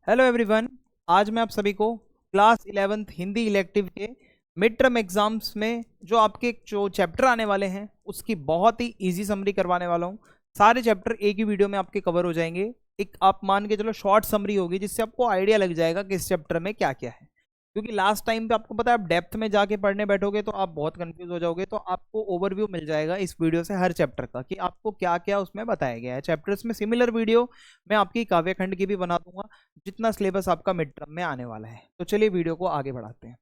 Hello everyone. आज मैं आप सभी को क्लास 11th हिंदी इलेक्टिव के मिड टर्म एग्जाम्स में जो आपके जो चैप्टर आने वाले हैं उसकी बहुत ही इजी समरी करवाने वाला हूँ। सारे चैप्टर एक ही वीडियो में आपके कवर हो जाएंगे। एक आप मान के चलो शॉर्ट समरी होगी जिससे आपको आइडिया लग जाएगा कि इस चैप्टर में क्या क्या है। क्योंकि लास्ट टाइम पे आपको पता है आप डेप्थ में जाके पढ़ने बैठोगे तो आप बहुत कंफ्यूज हो जाओगे, तो आपको ओवरव्यू मिल जाएगा इस वीडियो से हर चैप्टर का कि आपको क्या क्या उसमें बताया गया है। चैप्टर्स में सिमिलर वीडियो मैं आपकी काव्यखंड की भी बना दूंगा जितना सिलेबस आपका मिड टर्म में आने वाला है। तो चलिए वीडियो को आगे बढ़ाते हैं।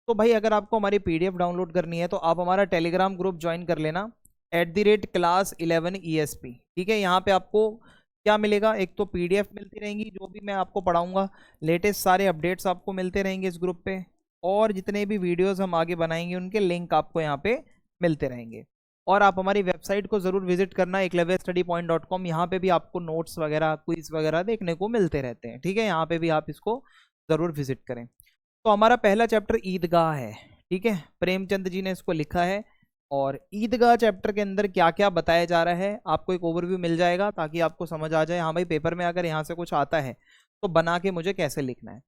तो भाई अगर आपको हमारी पीडीएफ डाउनलोड करनी है तो आप हमारा टेलीग्राम ग्रुप ज्वाइन कर लेना @class11ESP। ठीक है, यहाँ पे आपको क्या मिलेगा, एक तो पीडीएफ मिलती रहेंगी जो भी मैं आपको पढ़ाऊंगा, लेटेस्ट सारे अपडेट्स आपको मिलते रहेंगे इस ग्रुप पे, और जितने भी वीडियोस हम आगे बनाएंगे उनके लिंक आपको यहाँ पे मिलते रहेंगे। और आप हमारी वेबसाइट को ज़रूर विजिट करना eklavyastudypoint.com। यहाँ पे भी आपको नोट्स वगैरह क्विज वगैरह देखने को मिलते रहते हैं। ठीक है, यहाँ पे भी आप इसको ज़रूर विजिट करें। तो हमारा पहला चैप्टर ईदगाह है। ठीक है, प्रेमचंद जी ने इसको लिखा है और ईदगाह चैप्टर के अंदर क्या क्या बताया जा रहा है आपको एक ओवरव्यू मिल जाएगा ताकि आपको समझ आ जाए हाँ भाई पेपर में अगर यहाँ से कुछ आता है तो बना के मुझे कैसे लिखना है।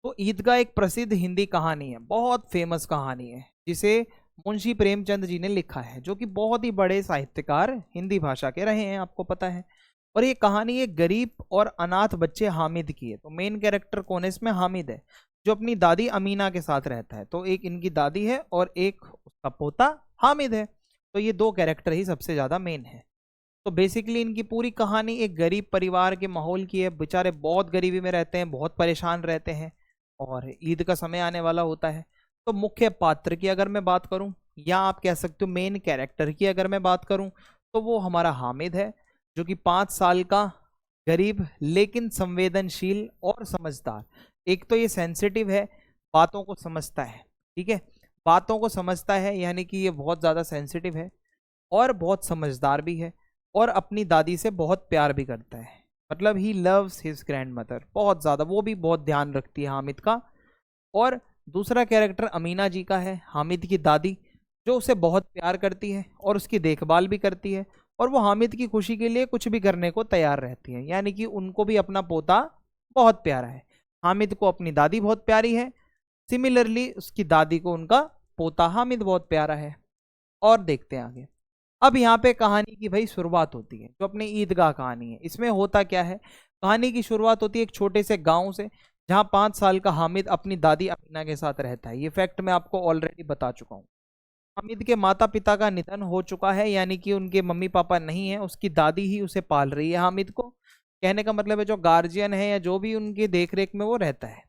तो ईदगाह एक प्रसिद्ध हिंदी कहानी है, बहुत फेमस कहानी है जिसे मुंशी प्रेमचंद जी ने लिखा है, जो कि बहुत ही बड़े साहित्यकार हिंदी भाषा के रहे हैं, आपको पता है। और ये कहानी एक गरीब और अनाथ बच्चे हामिद की है। तो मेन कैरेक्टर कौन है इसमें? हामिद है, जो अपनी दादी अमीना के साथ रहता है। तो एक इनकी दादी है और एक उसका पोता हामिद है। तो ये दो कैरेक्टर ही सबसे ज्यादा मेन है। तो बेसिकली इनकी पूरी कहानी एक गरीब परिवार के माहौल की है। बेचारे बहुत गरीबी में रहते हैं, बहुत परेशान रहते हैं और ईद का समय आने वाला होता है। तो मुख्य पात्र की अगर मैं बात करूं या आप कह सकते हो मेन कैरेक्टर की अगर मैं बात करूं तो वो हमारा हामिद है, जो कि 5 साल का गरीब लेकिन संवेदनशील और समझदार। एक तो ये सेंसिटिव है, बातों को समझता है। ठीक है, बातों को समझता है यानी कि ये बहुत ज़्यादा सेंसिटिव है और बहुत समझदार भी है और अपनी दादी से बहुत प्यार भी करता है। मतलब he loves his grand mother बहुत ज़्यादा, वो भी बहुत ध्यान रखती है हामिद का। और दूसरा कैरेक्टर अमीना जी का है, हामिद की दादी, जो उसे बहुत प्यार करती है और उसकी देखभाल भी करती है और वो हामिद की खुशी के लिए कुछ भी करने को तैयार रहती है। यानी कि उनको भी अपना पोता बहुत प्यारा है। हामिद को अपनी दादी बहुत प्यारी है, सिमिलरली उसकी दादी को उनका पोता हामिद बहुत प्यारा है। और देखते हैं आगे। अब यहाँ पे कहानी की भाई शुरुआत होती है, जो अपनी ईदगाह कहानी है। इसमें होता क्या है, कहानी की शुरुआत होती है एक छोटे से गांव से जहाँ 5 साल का हामिद अपनी दादी अमीना के साथ रहता है। ये फैक्ट मैं आपको ऑलरेडी बता चुका हूँ। हामिद के माता पिता का निधन हो चुका है, यानी कि उनके मम्मी पापा नहीं है, उसकी दादी ही उसे पाल रही है हामिद को। कहने का मतलब है जो गार्जियन है या जो भी उनकी देखरेख में वो रहता है।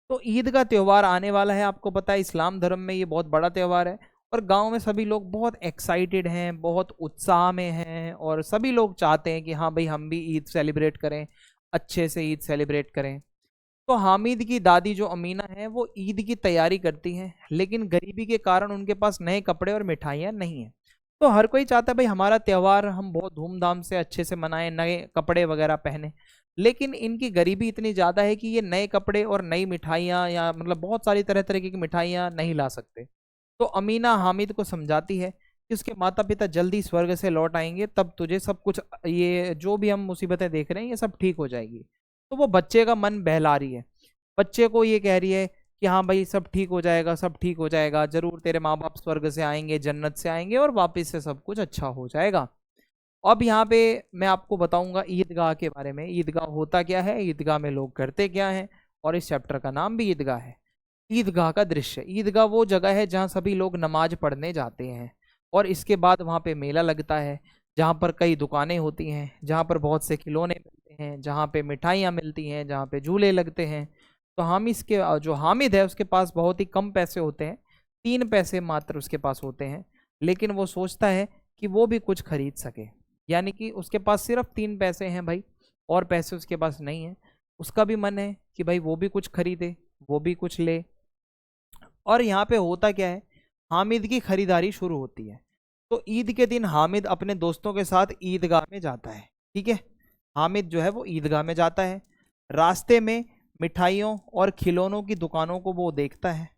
तो ईद का त्यौहार आने वाला है, आपको पता है इस्लाम धर्म में ये बहुत बड़ा त्यौहार है और गांव में सभी लोग बहुत एक्साइटेड हैं, बहुत उत्साह में हैं और सभी लोग चाहते हैं कि हाँ भाई हम भी ईद सेलिब्रेट करें, अच्छे से ईद सेलिब्रेट करें। तो हामिद की दादी जो अमीना है वो ईद की तैयारी करती हैं, लेकिन गरीबी के कारण उनके पास नए कपड़े और मिठाइयाँ नहीं हैं। तो हर कोई चाहता है भाई हमारा त्यौहार हम बहुत धूमधाम से अच्छे से मनाएं, नए कपड़े वगैरह पहने। लेकिन इनकी गरीबी इतनी ज़्यादा है कि ये नए कपड़े और नई मिठाइयाँ या मतलब बहुत सारी तरह तरह की मिठाइयाँ नहीं ला सकते। तो अमीना हामिद को समझाती है कि उसके माता पिता जल्दी स्वर्ग से लौट आएंगे, तब तुझे सब कुछ, ये जो भी हम मुसीबतें देख रहे हैं ये सब ठीक हो जाएगी। तो वो बच्चे का मन बहला रही है, बच्चे को ये कह रही है कि हाँ भाई सब ठीक हो जाएगा, सब ठीक हो जाएगा, जरूर तेरे माँ बाप स्वर्ग से आएंगे, जन्नत से आएंगे और वापस से सब कुछ अच्छा हो जाएगा। अब यहाँ पे मैं आपको बताऊंगा ईदगाह के बारे में। ईदगाह होता क्या है, ईदगाह में लोग करते क्या हैं, और इस चैप्टर का नाम भी ईदगाह है। ईदगाह का दृश्य, ईदगाह वो जगह है जहाँ सभी लोग नमाज पढ़ने जाते हैं और इसके बाद वहाँ पे मेला लगता है, जहाँ पर कई दुकानें होती हैं, जहाँ पर बहुत से खिलौने मिलते हैं, जहाँ पे मिठाइयाँ मिलती हैं, जहाँ पे झूले लगते हैं। तो हामिद के जो हामिद है उसके पास बहुत ही कम पैसे होते हैं, 3 पैसे मात्र उसके पास होते हैं। लेकिन वो सोचता है कि वो भी कुछ खरीद सके, यानी कि उसके पास सिर्फ 3 पैसे हैं भाई, और पैसे उसके पास नहीं है। उसका भी मन है कि भाई वो भी कुछ खरीदे, वो भी कुछ ले। और यहाँ पे होता क्या है, हामिद की खरीदारी शुरू होती है। तो ईद के दिन हामिद अपने दोस्तों के साथ ईदगाह में जाता है। ठीक है, हामिद जो है वो ईदगाह में जाता है। रास्ते में मिठाइयों और खिलौनों की दुकानों को वो देखता है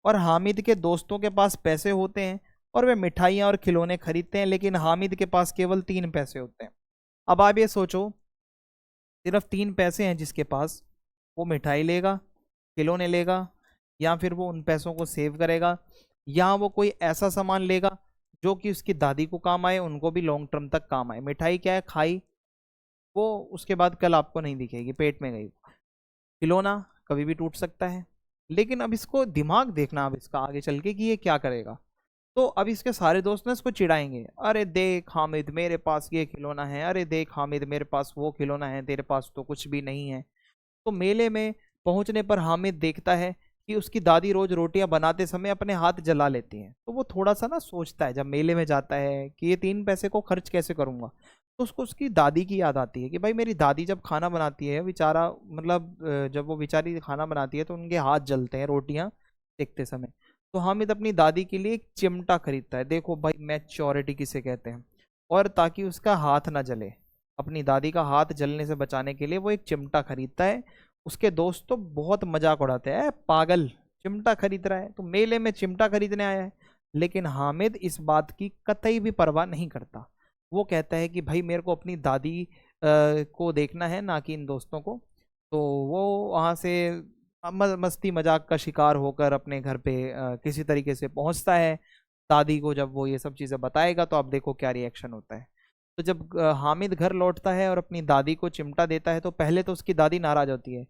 और हामिद के दोस्तों के पास पैसे होते हैं और वे मिठाइयाँ और खिलौने खरीदते हैं, लेकिन हामिद के पास केवल 3 पैसे होते हैं। अब आप ये सोचो, सिर्फ 3 पैसे हैं जिसके पास, वो मिठाई लेगा, खिलौने लेगा, या फिर वो उन पैसों को सेव करेगा, या वो कोई ऐसा सामान लेगा जो कि उसकी दादी को काम आए, उनको भी लॉन्ग टर्म तक काम आए। मिठाई क्या है, खाई वो, उसके बाद कल आपको नहीं दिखेगी, पेट में गई। खिलौना कभी भी टूट सकता है। लेकिन अब इसको दिमाग देखना अब इसका आगे चल के कि ये क्या करेगा। तो अब इसके सारे दोस्त ना इसको चिढ़ाएंगे, अरे देख हामिद मेरे पास ये खिलौना है, अरे देख हामिद मेरे पास वो खिलौना है, तेरे पास तो कुछ भी नहीं है। तो मेले में पहुंचने पर हामिद देखता है कि उसकी दादी रोज रोटियां बनाते समय अपने हाथ जला लेती हैं। तो वो थोड़ा सा ना सोचता है जब मेले में जाता है कि ये 3 पैसे को खर्च कैसे करूंगा। तो उसको उसकी दादी की याद आती है कि भाई मेरी दादी जब खाना बनाती है बेचारा, मतलब जब वो बेचारी खाना बनाती है तो उनके हाथ जलते हैं रोटियां सेकते समय। तो हामिद अपनी दादी के लिए एक चिमटा खरीदता है। देखो भाई मैच्योरिटी किसे कहते हैं। और ताकि उसका हाथ ना जले, अपनी दादी का हाथ जलने से बचाने के लिए वो एक चिमटा खरीदता है। उसके दोस्त तो बहुत मजाक उड़ाते हैं, पागल चिमटा खरीद रहा है, तो मेले में चिमटा खरीदने आया है। लेकिन हामिद इस बात की कतई भी परवाह नहीं करता। वो कहता है कि भाई मेरे को अपनी दादी को देखना है, ना कि इन दोस्तों को। तो वो वहाँ से मस्ती मजाक का शिकार होकर अपने घर पे किसी तरीके से पहुंचता है। दादी को जब वो ये सब चीज़ें बताएगा तो आप देखो क्या रिएक्शन होता है। तो जब हामिद घर लौटता है और अपनी दादी को चिमटा देता है तो पहले तो उसकी दादी नाराज होती है,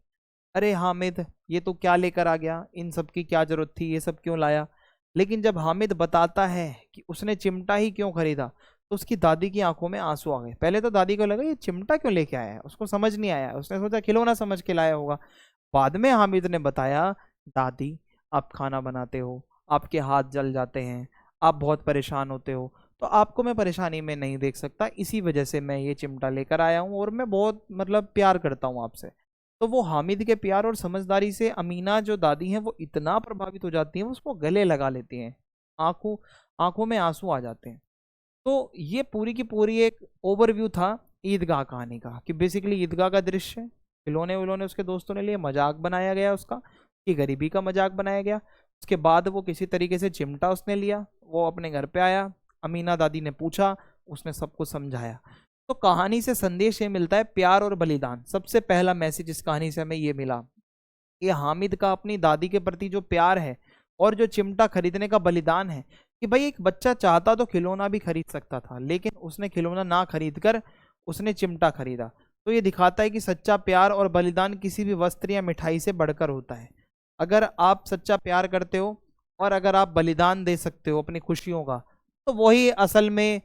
अरे हामिद ये तो क्या लेकर आ गया, इन सब की क्या जरूरत थी, ये सब क्यों लाया। लेकिन जब हामिद बताता है कि उसने चिमटा ही क्यों खरीदा तो उसकी दादी की आंखों में आंसू आ गए। पहले तो दादी को लगा ये चिमटा क्यों लेके आया है, उसको समझ नहीं आया, उसने सोचा खिलौना समझ के लाया होगा। बाद में हामिद ने बताया, दादी आप खाना बनाते हो, आपके हाथ जल जाते हैं, आप बहुत परेशान होते हो, तो आपको मैं परेशानी में नहीं देख सकता, इसी वजह से मैं ये चिमटा लेकर आया हूँ, और मैं बहुत मतलब प्यार करता हूँ आपसे। तो वो हामिद के प्यार और समझदारी से अमीना जो दादी हैं वो इतना प्रभावित हो जाती हैं, वो उसको गले लगा लेती हैं, आंखों आंखों में आंसू आ जाते हैं। तो ये पूरी की पूरी एक ओवरव्यू था ईदगाह कहानी का, कि बेसिकली ईदगाह का दृश्य, खिलौने विलौने उसके दोस्तों ने लिए, मजाक बनाया गया उसका, कि गरीबी का मजाक बनाया गया। उसके बाद वो किसी तरीके से चिमटा उसने लिया, वो अपने घर पे आया, अमीना दादी ने पूछा, उसने सबको समझाया। तो कहानी से संदेश ये मिलता है, प्यार और बलिदान। सबसे पहला मैसेज इस कहानी से हमें ये मिला कि हामिद का अपनी दादी के प्रति जो प्यार है और जो चिमटा खरीदने का बलिदान है, कि भाई एक बच्चा चाहता तो खिलौना भी खरीद सकता था, लेकिन उसने खिलौना ना खरीद कर उसने चिमटा खरीदा। तो ये दिखाता है कि सच्चा प्यार और बलिदान किसी भी वस्त्र या मिठाई से बढ़कर होता है। अगर आप सच्चा प्यार करते हो और अगर आप बलिदान दे सकते हो अपनी खुशियों का, तो वही असल में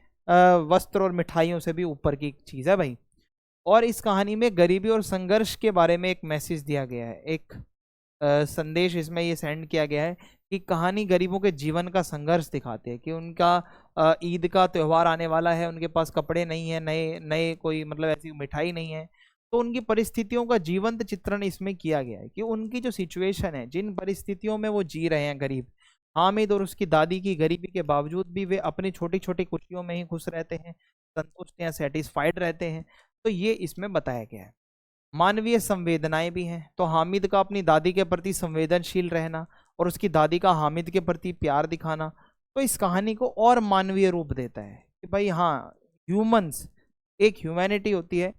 वस्त्र और मिठाइयों से भी ऊपर की चीज़ है भाई। और इस कहानी में गरीबी और संघर्ष के बारे में एक मैसेज दिया गया है, एक संदेश इसमें ये सेंड किया गया है कि कहानी गरीबों के जीवन का संघर्ष दिखाती है, कि उनका ईद का त्यौहार आने वाला है, उनके पास कपड़े नहीं है, नए नए कोई मतलब ऐसी मिठाई नहीं है। तो उनकी परिस्थितियों का जीवंत चित्रण इसमें किया गया है, कि उनकी जो सिचुएशन है, जिन परिस्थितियों में वो जी रहे हैं गरीब, हामिद और उसकी दादी की गरीबी के बावजूद भी वे अपनी छोटी छोटी खुशियों में ही खुश रहते हैं, संतुष्ट या सेटिस्फाइड रहते हैं। तो ये इसमें बताया गया है। मानवीय संवेदनाएं भी हैं, तो हामिद का अपनी दादी के प्रति संवेदनशील रहना और उसकी दादी का हामिद के प्रति प्यार दिखाना, तो इस कहानी को और मानवीय रूप देता है कि भाई हाँ, ह्यूमंस, एक ह्यूमैनिटी होती है,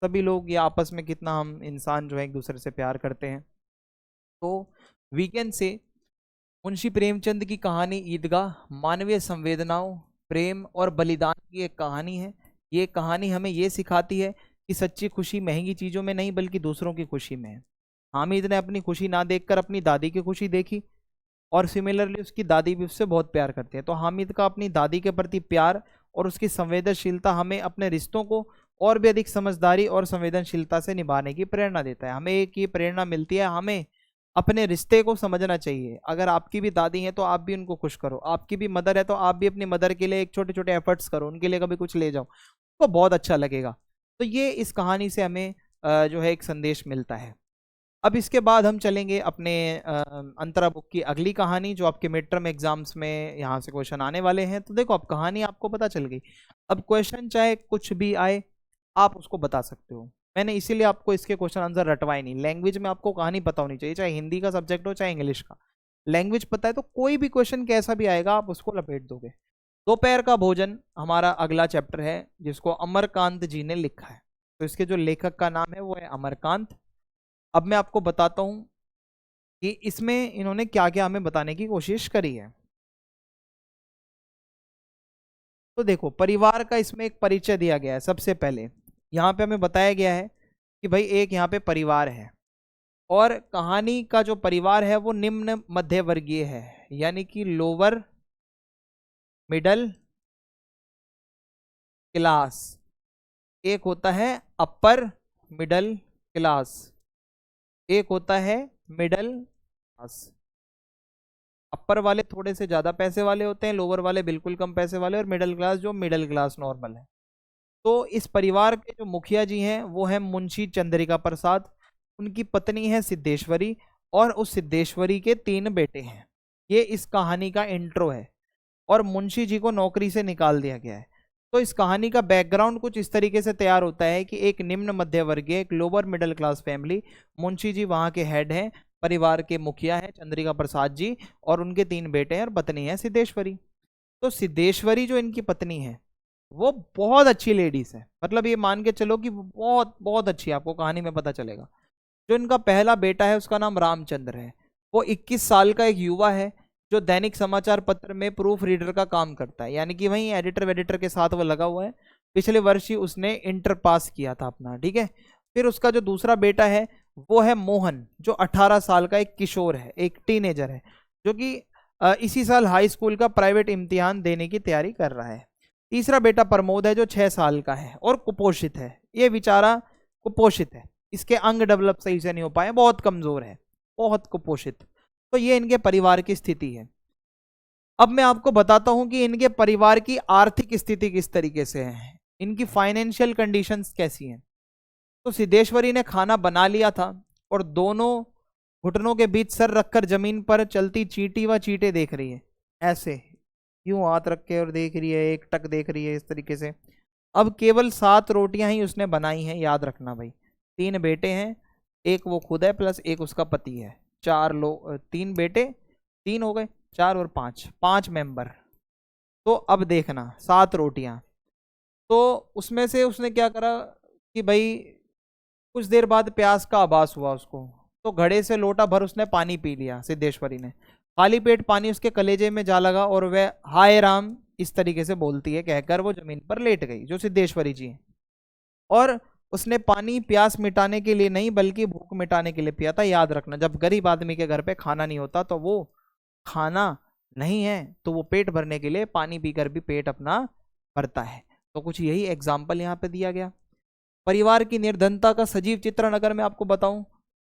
सभी लोग ये आपस में कितना हम इंसान जो है एक दूसरे से प्यार करते हैं। तो वीकेंड से मुंशी प्रेमचंद की कहानी ईदगाह मानवीय संवेदनाओं, प्रेम और बलिदान की एक कहानी है। ये कहानी हमें ये सिखाती है कि सच्ची खुशी महंगी चीज़ों में नहीं बल्कि दूसरों की खुशी में है। हामिद ने अपनी खुशी ना देखकर अपनी दादी की खुशी देखी, और सिमिलरली उसकी दादी भी उससे बहुत प्यार करती है। तो हामिद का अपनी दादी के प्रति प्यार और उसकी संवेदनशीलता हमें अपने रिश्तों को और भी अधिक समझदारी और संवेदनशीलता से निभाने की प्रेरणा देता है। हमें एक ये प्रेरणा मिलती है, हमें अपने रिश्ते को समझना चाहिए। अगर आपकी भी दादी है तो आप भी उनको खुश करो, आपकी भी मदर है तो आप भी अपनी मदर के लिए एक छोटे छोटे एफर्ट्स करो, उनके लिए कभी कुछ ले जाओ, तो बहुत अच्छा लगेगा। तो ये इस कहानी से हमें जो है एक संदेश मिलता है। अब इसके बाद हम चलेंगे अपने अंतरा बुक की अगली कहानी, जो आपके मिड टर्म एग्जाम्स में यहाँ से क्वेश्चन आने वाले हैं। तो देखो, अब कहानी आपको पता चल गई, अब क्वेश्चन चाहे कुछ भी आए आप उसको बता सकते हो। मैंने इसीलिए आपको इसके क्वेश्चन आंसर रटवाए नहीं। लैंग्वेज में आपको कहानी पता होनी चाहिए, चाहे हिंदी का सब्जेक्ट हो चाहे इंग्लिश का। लैंग्वेज पता है तो कोई भी क्वेश्चन कैसा भी आएगा आप उसको लपेट दोगे। दोपहर का भोजन हमारा अगला चैप्टर है, जिसको अमरकांत जी ने लिखा है। तो इसके जो लेखक का नाम है वो है अमरकांत। अब मैं आपको बताता हूं कि इसमें इन्होंने क्या क्या हमें बताने की कोशिश करी है। तो देखो, परिवार का इसमें एक परिचय दिया गया है। सबसे पहले यहाँ पे हमें बताया गया है कि भाई एक यहाँ पे परिवार है, और कहानी का जो परिवार है वो निम्न मध्य वर्गीय है, यानी कि लोअर मिडल क्लास। एक होता है अपर मिडल क्लास, एक होता है मिडल क्लास। अपर वाले थोड़े से ज्यादा पैसे वाले होते हैं, लोअर वाले बिल्कुल कम पैसे वाले, और मिडिल क्लास जो मिडिल क्लास नॉर्मल है। तो इस परिवार के जो मुखिया जी हैं वो है मुंशी चंद्रिका प्रसाद, उनकी पत्नी है सिद्धेश्वरी, और उस सिद्धेश्वरी के 3 बेटे हैं। ये इस कहानी का इंट्रो है, और मुंशी जी को नौकरी से निकाल दिया गया है। तो इस कहानी का बैकग्राउंड कुछ इस तरीके से तैयार होता है कि एक निम्न मध्य वर्गीय, एक lower middle class family, Munshi ji वहां के हेड हैं, परिवार के मुखिया हैं चंद्रिका प्रसाद जी, और उनके 3 बेटे हैं और पत्नी है सिद्धेश्वरी। तो सिद्धेश्वरी जो इनकी पत्नी है वो बहुत अच्छी लेडीज है, मतलब ये मान के चलो कि वो बहुत बहुत अच्छी है, आपको कहानी में पता चलेगा। जो इनका पहला बेटा है उसका नाम रामचंद्र है, वो 21 साल का एक युवा है, जो दैनिक समाचार पत्र में प्रूफ रीडर का काम करता है, यानी कि वहीं एडिटर वेडिटर के साथ वो लगा हुआ है। पिछले वर्ष ही उसने इंटर पास किया था अपना, ठीक है। फिर उसका जो दूसरा बेटा है वो है मोहन, जो 18 साल का एक किशोर है, एक टीनेजर है, जो कि इसी साल हाई स्कूल का प्राइवेट इम्तिहान देने की तैयारी कर रहा है। तीसरा बेटा प्रमोद है, जो 6 साल का है और कुपोषित है। ये बेचारा कुपोषित है, इसके अंग डेवलप सही से नहीं हो पाए, बहुत कमजोर है, बहुत कुपोषित। तो ये इनके परिवार की स्थिति है। अब मैं आपको बताता हूं कि इनके परिवार की आर्थिक स्थिति किस तरीके से है, इनकी फाइनेंशियल कंडीशंस कैसी हैं। तो सिद्धेश्वरी ने खाना बना लिया था, और दोनों घुटनों के बीच सर रखकर जमीन पर चलती चींटी व चींटे देख रही है, ऐसे यूं हाथ रख के और देख रही है, एक टक देख रही है इस तरीके से। अब केवल 7 रोटियां ही उसने बनाई हैं, याद रखना भाई। 3 बेटे हैं, एक वो खुद है प्लस एक उसका पति है, 4 लोग, 3 बेटे, 3 हो गए, 4 और 5, 5 मेंबर। तो अब देखना 7 रोटियां। तो उसमें से उसने क्या करा कि भाई कुछ देर बाद प्यास का आभास हुआ उसको, तो घड़े से लोटा भर उसने पानी पी लिया सिद्धेश्वरी ने। खाली पेट पानी उसके कलेजे में जा लगा, और वह हाय राम इस तरीके से बोलती है कहकर वो जमीन पर लेट गई, जो सिद्धेश्वरी जी है। और उसने पानी प्यास मिटाने के लिए नहीं बल्कि भूख मिटाने के लिए पिया था। याद रखना, जब गरीब आदमी के घर पे खाना नहीं होता तो वो खाना नहीं है, तो वो पेट भरने के लिए पानी पीकर भी पेट अपना भरता है। तो कुछ यही एग्जाम्पल यहाँ पे दिया गया। परिवार की निर्धनता का सजीव चित्रण अगर मैं आपको बताऊं,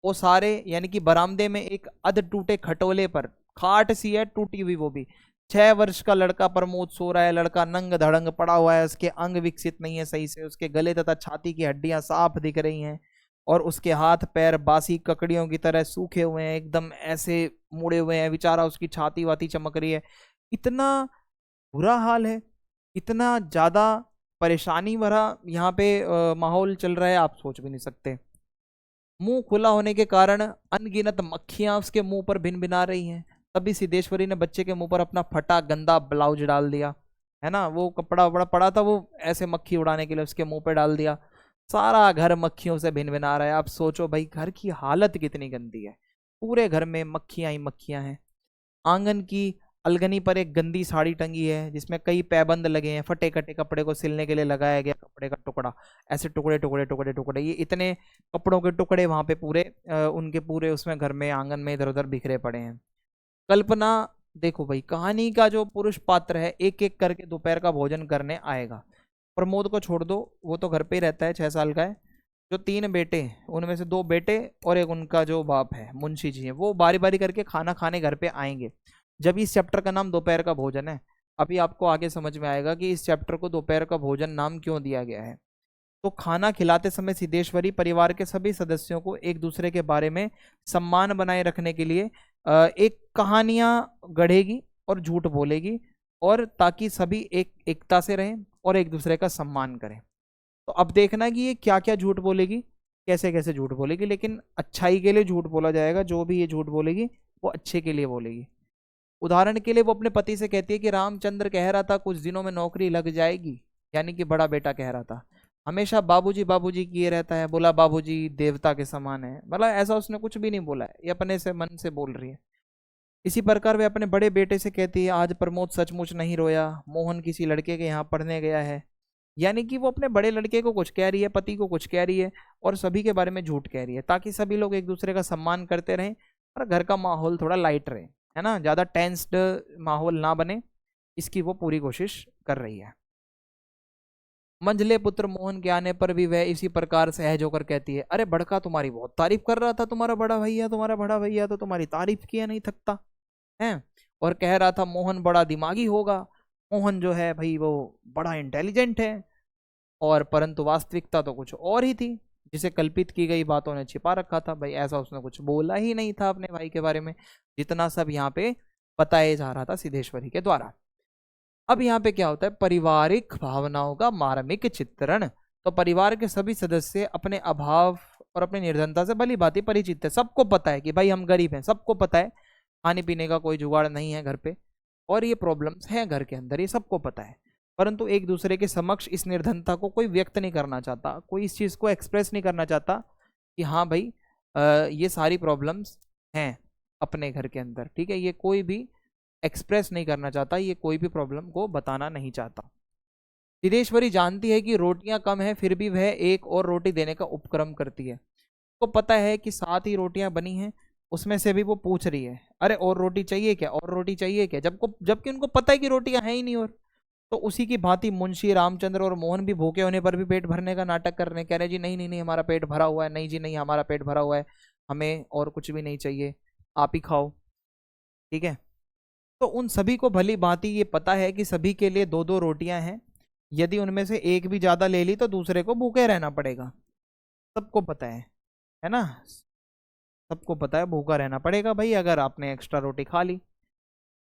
वो सारे यानी कि बरामदे में एक अध टूटे खटोले पर खाट सी है, टूटी हुई, वो भी 6 वर्ष का लड़का प्रमोद सो रहा है। लड़का नंग धड़ंग पड़ा हुआ है, उसके अंग विकसित नहीं है सही से, उसके गले तथा छाती की हड्डियां साफ दिख रही हैं, और उसके हाथ पैर बासी ककड़ियों की तरह सूखे हुए हैं, एकदम ऐसे मुड़े हुए हैं बेचारा, उसकी छाती वाती चमक रही है। इतना बुरा हाल है, इतना ज्यादा परेशानी भरा यहाँ पे माहौल चल रहा है, आप सोच भी नहीं सकते। मुंह खुला होने के कारण अनगिनत मक्खियां उसके मुंह पर भिन भिना रही हैं। तभी सिद्धेश्वरी ने बच्चे के मुंह पर अपना फटा गंदा ब्लाउज डाल दिया, है ना, वो कपड़ा बड़ा पड़ा था, वो ऐसे मक्खी उड़ाने के लिए उसके मुंह पे डाल दिया। सारा घर मक्खियों से भिन भिना रहा है। आप सोचो भाई घर की हालत कितनी गंदी है, पूरे घर में मक्खियां ही मक्खियां हैं। आंगन की अलगनी पर एक गंदी साड़ी टंगी है, जिसमें कई पैबंद लगे हैं, फटे कटे कपड़े को सिलने के लिए लगाया गया कपड़े का टुकड़ा, ऐसे टुकड़े टुकड़े टुकड़े टुकड़े, ये इतने कपड़ों के टुकड़े वहां पे पूरे उनके पूरे उसमें घर में आंगन में इधर उधर बिखरे पड़े हैं। कल्पना, देखो भाई कहानी का जो पुरुष पात्र है एक एक करके दोपहर का भोजन करने आएगा। प्रमोद को छोड़ दो, वो तो घर पे ही रहता है, 6 साल का है। जो 3 बेटे हैं उनमें से 2 बेटे और एक उनका जो बाप है मुंशी जी है, वो बारी बारी करके खाना खाने घर पे आएंगे। जब इस चैप्टर का नाम दोपहर का भोजन है, अभी आपको आगे समझ में आएगा कि इस चैप्टर को दोपहर का भोजन नाम क्यों दिया गया है। तो खाना खिलाते समय सिद्धेश्वरी परिवार के सभी सदस्यों को एक दूसरे के बारे में सम्मान बनाए रखने के लिए एक कहानियां गढ़ेगी और झूठ बोलेगी, और ताकि सभी एकता से रहें और एक दूसरे का सम्मान करें। तो अब देखना कि ये क्या क्या झूठ बोलेगी, कैसे कैसे झूठ बोलेगी, लेकिन अच्छाई के लिए झूठ बोला जाएगा। जो भी ये झूठ बोलेगी वो अच्छे के लिए बोलेगी। उदाहरण के लिए वो अपने पति से कहती है कि रामचंद्र कह रहा था कुछ दिनों में नौकरी लग जाएगी, यानी कि बड़ा बेटा कह रहा था। हमेशा बाबूजी बाबूजी किए रहता है, बोला बाबूजी देवता के समान है, मतलब ऐसा उसने कुछ भी नहीं बोला है, ये अपने से मन से बोल रही है। इसी प्रकार वे अपने बड़े बेटे से कहती है, आज प्रमोद सचमुच नहीं रोया, मोहन किसी लड़के के यहाँ पढ़ने गया है। यानी कि वो अपने बड़े लड़के को कुछ कह रही है, पति को कुछ कह रही है, और सभी के बारे में झूठ कह रही है, ताकि सभी लोग एक दूसरे का सम्मान करते रहें और घर का माहौल थोड़ा लाइट रहे, है ना, ज्यादा टेंस्ड माहौल ना बने, इसकी वो पूरी कोशिश कर रही है। मंझले पुत्र मोहन के आने पर भी वह इसी प्रकार सहज होकर कहती है, अरे बड़का तुम्हारी बहुत तारीफ कर रहा था, तुम्हारा बड़ा भैया तो तुम्हारी तारीफ किया नहीं थकता है, और कह रहा था मोहन बड़ा दिमागी होगा, मोहन जो है भाई वो बड़ा इंटेलिजेंट है, और परंतु वास्तविकता तो कुछ और ही थी, जिसे कल्पित की गई बातों ने छिपा रखा था। भाई ऐसा उसने कुछ बोला ही नहीं था अपने भाई के बारे में, जितना सब यहाँ पे बताया जा रहा था सिद्धेश्वरी के द्वारा। अब यहाँ पे क्या होता है, पारिवारिक भावनाओं का मार्मिक चित्रण। तो परिवार के सभी सदस्य अपने अभाव और अपनी निर्धनता से भली भांति परिचित है, सबको पता है कि भाई हम गरीब हैं, सबको पता है खाने पीने का कोई जुगाड़ नहीं है घर पे, और ये प्रॉब्लम्स हैं घर के अंदर, ये सबको पता है, परंतु एक दूसरे के समक्ष इस निर्धनता को कोई व्यक्त नहीं करना चाहता, कोई इस चीज़ को एक्सप्रेस नहीं करना चाहता कि हाँ भाई ये सारी प्रॉब्लम्स हैं अपने घर के अंदर, ठीक है, ये कोई भी एक्सप्रेस नहीं करना चाहता, ये कोई भी प्रॉब्लम को बताना नहीं चाहता। सिद्धेश्वरी जानती है कि रोटियां कम है, फिर भी वह एक और रोटी देने का उपक्रम करती है। तो पता है कि 7 ही रोटियां बनी हैं, उसमें से भी वो पूछ रही है, अरे और रोटी चाहिए क्या, और रोटी चाहिए क्या, जबकि उनको पता है कि रोटियां हैं ही नहीं। और तो उसी की भांति मुंशी रामचंद्र और मोहन भी भूखे होने पर भी पेट भरने का नाटक कर रहे हैं, कह रहे जी नहीं नहीं नहीं हमारा पेट भरा हुआ है, नहीं जी नहीं हमारा पेट भरा हुआ है, हमें और कुछ भी नहीं चाहिए, आप ही खाओ, ठीक है। तो उन सभी को भली भांति ये पता है कि सभी के लिए 2-2 रोटियां हैं, यदि उनमें से एक भी ज्यादा ले ली तो दूसरे को भूखे रहना पड़ेगा, सबको पता है ना, सबको पता है भूखा रहना पड़ेगा भाई अगर आपने एक्स्ट्रा रोटी खा ली।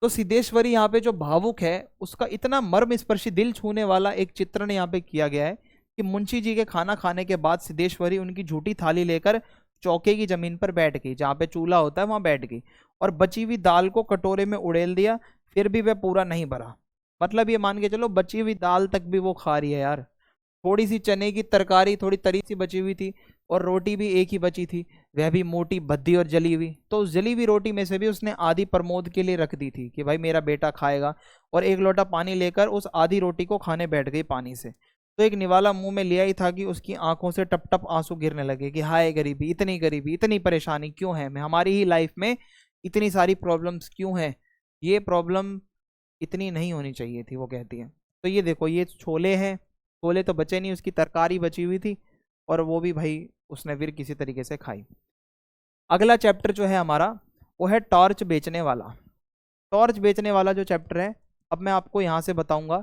तो सिद्धेश्वरी यहाँ पे जो भावुक है, उसका इतना मर्म स्पर्शी दिल छूने वाला एक चित्रण यहाँ पे किया गया है कि मुंशी जी के खाना खाने के बाद सिद्धेश्वरी उनकी झूठी थाली लेकर चौके की जमीन पर बैठ गई, जहाँ पे चूल्हा होता है वहां बैठ गई, और बची हुई दाल को कटोरे में उड़ेल दिया, फिर भी वह पूरा नहीं भरा। मतलब ये मान के चलो बची हुई दाल तक भी वो खा रही है यार, थोड़ी सी चने की तरकारी थोड़ी तरी सी बची हुई थी, और रोटी भी एक ही बची थी, वह भी मोटी भद्दी और जली हुई। तो उस जली हुई रोटी में से भी उसने आधी प्रमोद के लिए रख दी थी कि भाई मेरा बेटा खाएगा, और एक लोटा पानी लेकर उस आधी रोटी को खाने बैठ गई पानी से। तो एक निवाला मुंह में लिया ही था कि उसकी आंखों से टप टप आंसू गिरने लगे कि हाय गरीबी, इतनी परेशानी क्यों है, मैं हमारी ही लाइफ में इतनी सारी प्रॉब्लम्स क्यों है, ये प्रॉब्लम इतनी नहीं होनी चाहिए थी, वो कहती है। तो ये देखो ये छोले हैं, छोले तो बचे नहीं, उसकी तरकारी बची हुई थी, और वो भी भाई उसने फिर किसी तरीके से खाई। अगला चैप्टर जो है हमारा वो है टॉर्च बेचने वाला। टॉर्च बेचने वाला जो चैप्टर है, अब मैं आपको यहाँ से बताऊंगा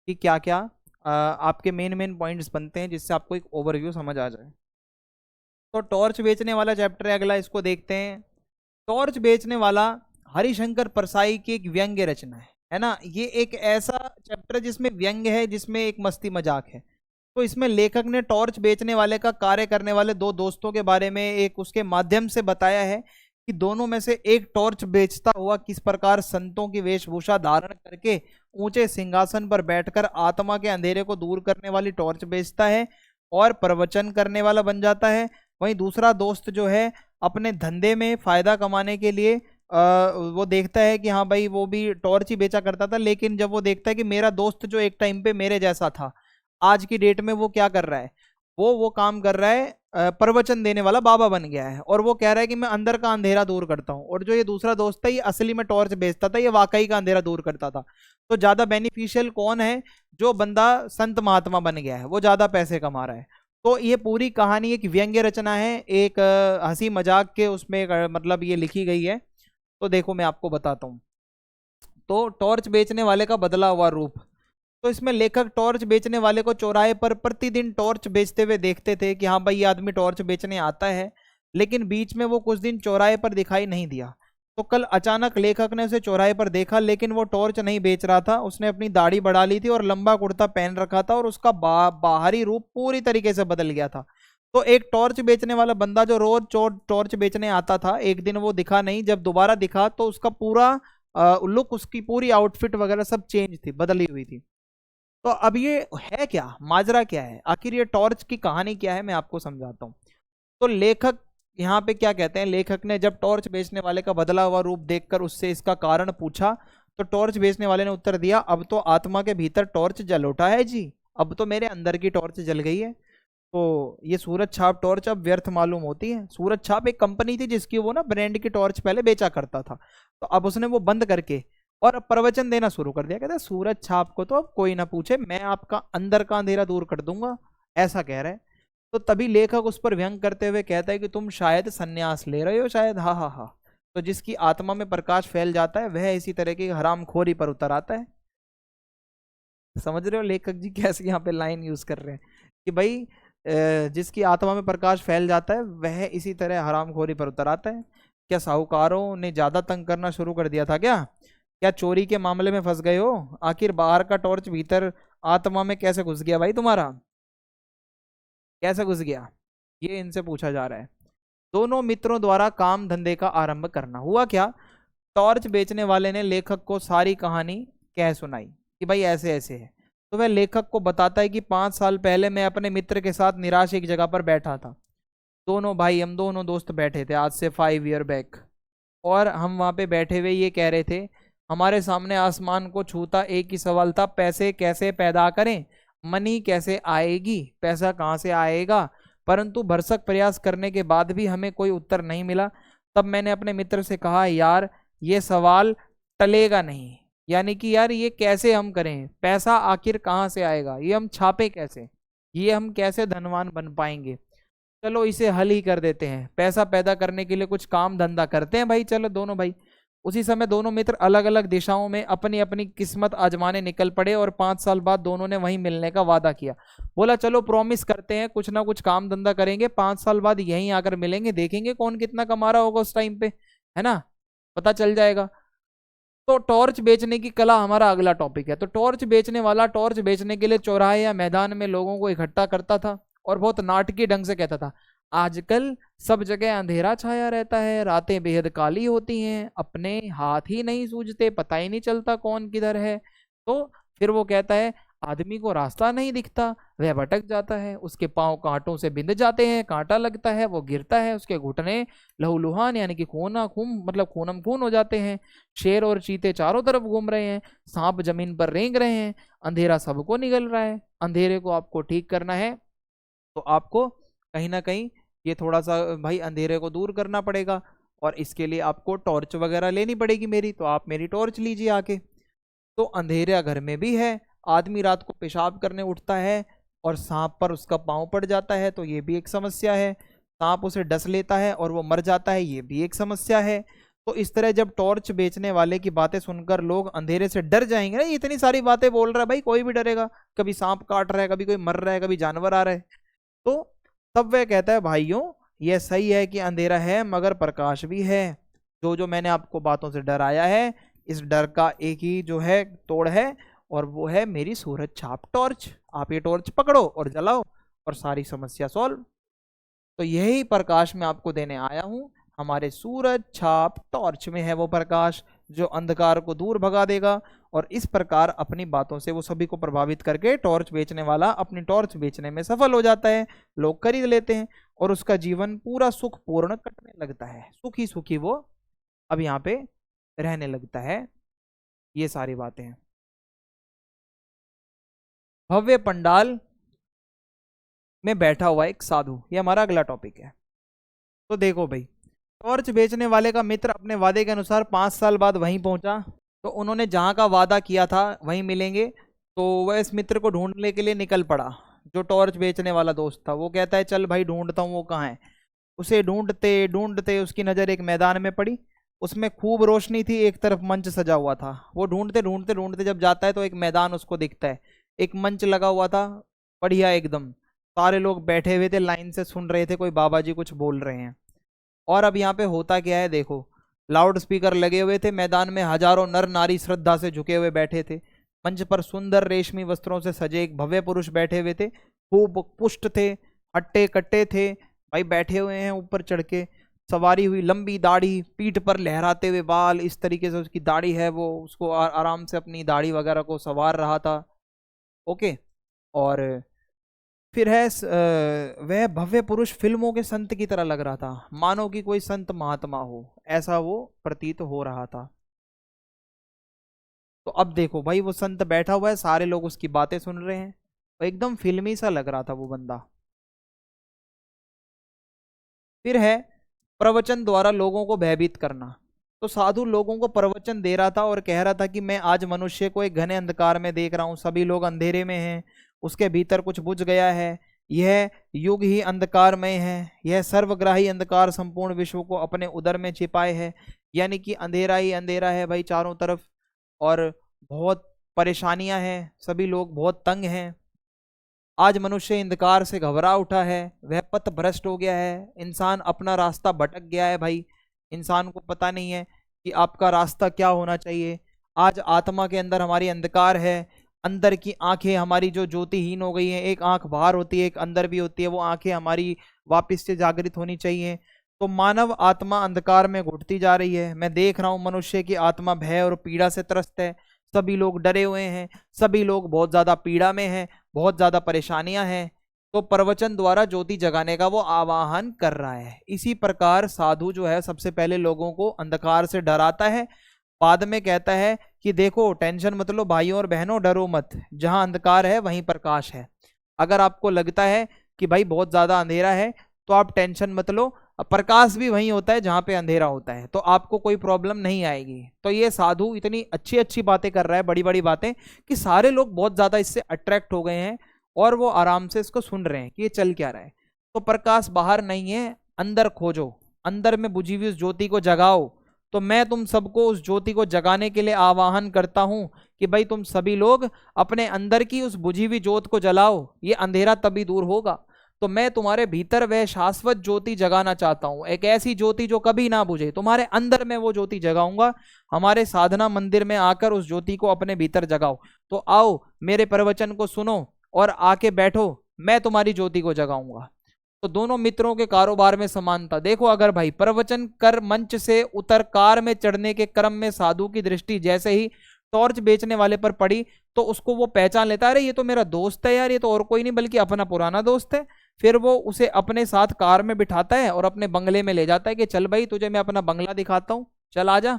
कि क्या क्या आपके मेन पॉइंट्स बनते हैं, जिससे आपको एक ओवरव्यू समझ आ जाए। तो टॉर्च बेचने वाला चैप्टर है अगला, इसको देखते हैं। टॉर्च बेचने वाला हरिशंकर परसाई की एक व्यंग्य रचना है ना, ये एक ऐसा चैप्टर जिसमें व्यंग्य है, जिसमें एक मस्ती मजाक है। तो इसमें लेखक ने टॉर्च बेचने वाले का कार्य करने वाले 2 दोस्तों के बारे में एक उसके माध्यम से बताया है कि दोनों में से एक टॉर्च बेचता हुआ किस प्रकार संतों की वेशभूषा धारण करके ऊंचे सिंहासन पर बैठकर आत्मा के अंधेरे को दूर करने वाली टॉर्च बेचता है और प्रवचन करने वाला बन जाता है। वहीं दूसरा दोस्त जो है अपने धंधे में फायदा कमाने के लिए वो देखता है कि हाँ भाई वो भी टॉर्च ही बेचा करता था, लेकिन जब वो देखता है कि मेरा दोस्त जो एक टाइम पे मेरे जैसा था, आज की डेट में वो क्या कर रहा है, वो काम कर रहा है, प्रवचन देने वाला बाबा बन गया है, और वो कह रहा है कि मैं अंदर का अंधेरा दूर करता हूँ। और जो ये दूसरा दोस्त था, ये असली में टॉर्च बेचता था, ये वाकई का अंधेरा दूर करता था। तो ज्यादा बेनिफिशियल कौन है, जो बंदा संत महात्मा बन गया है, वो ज्यादा पैसे कमा रहा है। तो ये पूरी कहानी एक व्यंग्य रचना है, एक हंसी मजाक के उसमें मतलब ये लिखी गई है। तो देखो मैं आपको बताता हूँ। तो टॉर्च बेचने वाले का बदला हुआ रूप, तो इसमें लेखक टॉर्च बेचने वाले को चौराहे पर प्रतिदिन टॉर्च बेचते हुए देखते थे कि हाँ भाई ये आदमी टॉर्च बेचने आता है, लेकिन बीच में वो कुछ दिन चौराहे पर दिखाई नहीं दिया। तो कल अचानक लेखक ने उसे चौराहे पर देखा, लेकिन वो टॉर्च नहीं बेच रहा था, उसने अपनी दाढ़ी बढ़ा ली थी और लंबा कुर्ता पहन रखा था, और उसका बाहरी रूप पूरी तरीके से बदल गया था। तो एक टॉर्च बेचने वाला बंदा जो रोज टॉर्च बेचने आता था, एक दिन वो दिखा नहीं, जब दोबारा दिखा तो उसका पूरा लुक, उसकी पूरी आउटफिट वगैरह सब चेंज थी, बदली हुई थी। तो अब ये है क्या, माजरा क्या है, आखिर ये टॉर्च की कहानी क्या है, मैं आपको समझाता हूँ। तो लेखक यहाँ पे क्या कहते हैं, लेखक ने जब टॉर्च बेचने वाले का बदला हुआ रूप देखकर उससे इसका कारण पूछा, तो टॉर्च बेचने वाले ने उत्तर दिया, अब तो आत्मा के भीतर टॉर्च जल उठा है जी, अब तो मेरे अंदर की टॉर्च जल गई है। तो ये सूरज छाप टॉर्च अब व्यर्थ मालूम होती है। सूरज छाप एक कंपनी थी जिसकी वो ना ब्रांड की टॉर्च पहले बेचा करता था, तो अब उसने वो बंद करके और अब प्रवचन देना शुरू कर दिया, कहता है सूरज छाप को तो अब कोई ना पूछे, मैं आपका अंदर का अंधेरा दूर कर दूंगा, ऐसा कह रहा है। तो तभी लेखक उस पर व्यंग करते हुए कहता है कि तुम शायद सन्यास ले रहे हो शायद, हा हा हा। तो जिसकी आत्मा में प्रकाश फैल जाता है वह इसी तरह की हरामखोरी पर उतर आता है। समझ रहे हो लेखक जी कैसे यहाँ पे लाइन यूज कर रहे हैं कि भाई जिसकी आत्मा में प्रकाश फैल जाता है वह इसी तरह हरामखोरी पर उतर आता है। क्या साहूकारों ने ज्यादा तंग करना शुरू कर दिया था क्या, क्या चोरी के मामले में फंस गए हो, आखिर बाहर का टॉर्च भीतर आत्मा में कैसे घुस गया भाई तुम्हारा, कैसे घुस गया, ये इनसे पूछा जा रहा है। दोनों मित्रों द्वारा काम धंधे का आरंभ करना। हुआ क्या, टॉर्च बेचने वाले ने लेखक को सारी कहानी कह सुनाई कि भाई ऐसे ऐसे है। तो वह लेखक को बताता है कि 5 साल पहले मैं अपने मित्र के साथ निराश एक जगह पर बैठा था। दोनों भाई, हम दोनों दोस्त बैठे थे आज से 5 ईयर बैक, और हम वहां पे बैठे हुए ये कह रहे थे, हमारे सामने आसमान को छूता एक ही सवाल था, पैसे कैसे पैदा करें, मनी कैसे आएगी, पैसा कहाँ से आएगा। परंतु भरसक प्रयास करने के बाद भी हमें कोई उत्तर नहीं मिला। तब मैंने अपने मित्र से कहा, यार ये सवाल टलेगा नहीं, यानी कि यार ये कैसे हम करें, पैसा आखिर कहाँ से आएगा, ये हम छापे कैसे, ये हम कैसे धनवान बन पाएंगे, चलो इसे हल ही कर देते हैं, पैसा पैदा करने के लिए कुछ काम धंधा करते हैं भाई, चलो दोनों भाई। उसी समय दोनों मित्र अलग अलग दिशाओं में अपनी अपनी किस्मत आजमाने निकल पड़े और 5 साल बाद दोनों ने वहीं मिलने का वादा किया। बोला चलो प्रॉमिस करते हैं कुछ ना कुछ काम धंधा करेंगे, 5 साल बाद यहीं आकर मिलेंगे, देखेंगे कौन कितना कमा रहा होगा उस टाइम पे, है ना, पता चल जाएगा। तो टॉर्च बेचने की कला हमारा अगला टॉपिक है। तो टॉर्च बेचने वाला टॉर्च बेचने के लिए चौराहे या मैदान में लोगों को इकट्ठा करता था और बहुत नाटकीय ढंग से कहता था, आजकल सब जगह अंधेरा छाया रहता है, रातें बेहद काली होती हैं, अपने हाथ ही नहीं सूझते, पता ही नहीं चलता कौन किधर है। तो फिर वो कहता है, आदमी को रास्ता नहीं दिखता, वह भटक जाता है, उसके पांव कांटों से बिंध जाते हैं, कांटा लगता है, वो गिरता है, उसके घुटने लहूलुहान यानी कि खूना खून मतलब खूनम खून हो जाते हैं, शेर और चीते चारों तरफ घूम रहे हैं, सांप जमीन पर रेंग रहे हैं, अंधेरा सबको निगल रहा है। अंधेरे को आपको ठीक करना है तो आपको कहीं ना कहीं ये थोड़ा सा भाई अंधेरे को दूर करना पड़ेगा, और इसके लिए आपको टॉर्च वगैरह लेनी पड़ेगी मेरी, तो आप मेरी टॉर्च लीजिए आके। तो अंधेरा घर में भी है, आदमी रात को पेशाब करने उठता है और सांप पर उसका पांव पड़ जाता है, तो ये भी एक समस्या है, सांप उसे डस लेता है और वो मर जाता है, ये भी एक समस्या है। तो इस तरह जब टॉर्च बेचने वाले की बातें सुनकर लोग अंधेरे से डर जाएंगे ना, इतनी सारी बातें बोल रहा है भाई, कोई भी डरेगा, कभी सांप काट रहा है, कभी कोई मर रहा है, कभी जानवर आ रहा है। तो तब वह कहता है, भाइयों यह सही है कि अंधेरा है मगर प्रकाश भी है, जो जो मैंने आपको बातों से डराया है, इस डर का एक ही जो है तोड़ है, और वो है मेरी सूरज छाप टॉर्च। आप ये टॉर्च पकड़ो और जलाओ और सारी समस्या सॉल्व। तो यही प्रकाश मैं आपको देने आया हूं, हमारे सूरज छाप टॉर्च में है वो प्रकाश जो अंधकार को दूर भगा देगा। और इस प्रकार अपनी बातों से वो सभी को प्रभावित करके टॉर्च बेचने वाला अपनी टॉर्च बेचने में सफल हो जाता है, लोग खरीद लेते हैं और उसका जीवन पूरा सुखपूर्ण कटने लगता है, सुखी सुखी वो अब यहाँ पे रहने लगता है। ये सारी बातें हैं। भव्य पंडाल में बैठा हुआ एक साधु, ये हमारा अगला टॉपिक है। तो देखो भाई, टॉर्च बेचने वाले का मित्र अपने वादे के अनुसार 5 साल बाद वहीं पहुंचा। तो उन्होंने जहां का वादा किया था वहीं मिलेंगे, तो वह इस मित्र को ढूंढने के लिए निकल पड़ा। जो टॉर्च बेचने वाला दोस्त था वो कहता है, चल भाई ढूंढता हूँ वो कहाँ है। उसे ढूंढते ढूंढते उसकी नज़र एक मैदान में पड़ी, उसमें खूब रोशनी थी, एक तरफ मंच सजा हुआ था। वो ढूंढते ढूंढते ढूंढते जब जाता है तो एक मैदान उसको दिखता है, एक मंच लगा हुआ था बढ़िया एकदम, सारे लोग बैठे हुए थे लाइन से सुन रहे थे, कोई बाबा जी कुछ बोल रहे हैं। और अब यहाँ पे होता क्या है देखो, लाउड स्पीकर लगे हुए थे, मैदान में हजारों नर नारी श्रद्धा से झुके हुए बैठे थे, मंच पर सुंदर रेशमी वस्त्रों से सजे एक भव्य पुरुष बैठे हुए थे, खूब पुष्ट थे, हट्टे कट्टे थे भाई, बैठे हुए हैं ऊपर चढ़ के, सवारी हुई लंबी दाढ़ी, पीठ पर लहराते हुए बाल, इस तरीके से उसकी दाढ़ी है, वो उसको आराम से अपनी दाढ़ी वगैरह को संवार रहा था। ओके। और फिर है वह भव्य पुरुष फिल्मों के संत की तरह लग रहा था, मानो कि कोई संत महात्मा हो, ऐसा वो प्रतीत हो रहा था। तो अब देखो भाई, वो संत बैठा हुआ है, सारे लोग उसकी बातें सुन रहे हैं, तो एकदम फिल्मी सा लग रहा था वो बंदा। फिर है प्रवचन द्वारा लोगों को भयभीत करना। तो साधु लोगों को प्रवचन दे रहा था और कह रहा था कि मैं आज मनुष्य को एक घने अंधकार में देख रहा हूं, सभी लोग अंधेरे में हैं, उसके भीतर कुछ बुझ गया है, यह युग ही अंधकारमय है, यह सर्वग्राही अंधकार संपूर्ण विश्व को अपने उदर में छिपाए है। यानी कि अंधेरा ही अंधेरा है भाई चारों तरफ, और बहुत परेशानियां हैं, सभी लोग बहुत तंग हैं। आज मनुष्य अंधकार से घबरा उठा है, वह पथ भ्रष्ट हो गया है, इंसान अपना रास्ता भटक गया है भाई, इंसान को पता नहीं है कि आपका रास्ता क्या होना चाहिए। आज आत्मा के अंदर हमारी अंधकार है, अंदर की आंखें हमारी जो ज्योतिहीन हो गई हैं, एक आंख बाहर होती है एक अंदर भी होती है, वो आंखें हमारी वापस से जागृत होनी चाहिए। तो मानव आत्मा अंधकार में घुटती जा रही है, मैं देख रहा हूं मनुष्य की आत्मा भय और पीड़ा से त्रस्त है, सभी लोग डरे हुए हैं, सभी लोग बहुत ज्यादा पीड़ा में हैं, बहुत ज्यादा परेशानियां हैं। तो प्रवचन द्वारा ज्योति जगाने का वो आवाहन कर रहा है। इसी प्रकार साधु जो है सबसे पहले लोगों को अंधकार से डराता है, बाद में कहता है कि देखो टेंशन मत लो भाइयों और बहनों, डरो मत, जहां अंधकार है वहीं प्रकाश है। अगर आपको लगता है कि भाई बहुत ज्यादा अंधेरा है तो आप टेंशन मत लो, प्रकाश भी वहीं होता है जहां पे अंधेरा होता है, तो आपको कोई प्रॉब्लम नहीं आएगी। तो ये साधु इतनी अच्छी अच्छी बातें कर रहा है, बड़ी बड़ी बातें, कि सारे लोग बहुत ज्यादा इससे अट्रैक्ट हो गए हैं और वो आराम से इसको सुन रहे हैं कि ये चल क्या रहा है। तो प्रकाश बाहर नहीं है, अंदर खोजो, अंदर में बुझी हुई उस ज्योति को जगाओ। तो मैं तुम सबको उस ज्योति को जगाने के लिए आवाहन करता हूं कि भाई तुम सभी लोग अपने अंदर की उस बुझी हुई ज्योत को जलाओ, ये अंधेरा तभी दूर होगा। तो मैं तुम्हारे भीतर वह शाश्वत ज्योति जगाना चाहता हूं, एक ऐसी ज्योति जो कभी ना बुझे, तुम्हारे अंदर मैं वो ज्योति जगाऊंगा। हमारे साधना मंदिर में आकर उस ज्योति को अपने भीतर जगाओ। तो आओ मेरे प्रवचन को सुनो और आके बैठो, मैं तुम्हारी ज्योति को जगाऊंगा। तो दोनों मित्रों के कारोबार में समानता देखो। अगर भाई प्रवचन कर मंच से उतर कार में चढ़ने के क्रम में साधु की दृष्टि जैसे ही टॉर्च बेचने वाले पर पड़ी, तो उसको वो पहचान लेता है, अरे ये तो मेरा दोस्त है यार, ये तो और कोई नहीं बल्कि अपना पुराना दोस्त है। फिर वो उसे अपने साथ कार में बिठाता है और अपने बंगले में ले जाता है कि चल भाई तुझे मैं अपना बंगला दिखाता हूँ, चल आजा।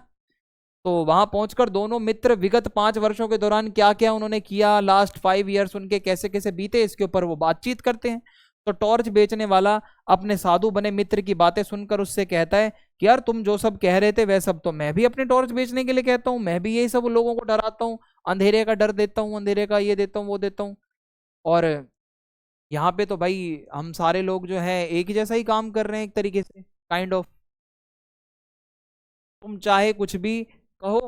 तो वहां पहुंचकर दोनों मित्र विगत 5 वर्षों के दौरान क्या क्या उन्होंने किया, लास्ट 5 ईयर्स उनके कैसे कैसे बीते, इसके ऊपर वो बातचीत करते हैं। तो टॉर्च बेचने वाला अपने साधु बने मित्र की बातें सुनकर उससे कहता है कि यार तुम जो सब कह रहे थे वह सब तो मैं भी अपने टॉर्च बेचने के लिए कहता हूँ, मैं भी यही सब लोगों को डराता हूँ, अंधेरे का डर देता हूँ, अंधेरे का ये देता हूँ वो देता हूँ। और यहाँ पे तो भाई हम सारे लोग जो है एक ही जैसा ही काम कर रहे हैं एक तरीके से, काइंड ऑफ। तुम चाहे कुछ भी कहो,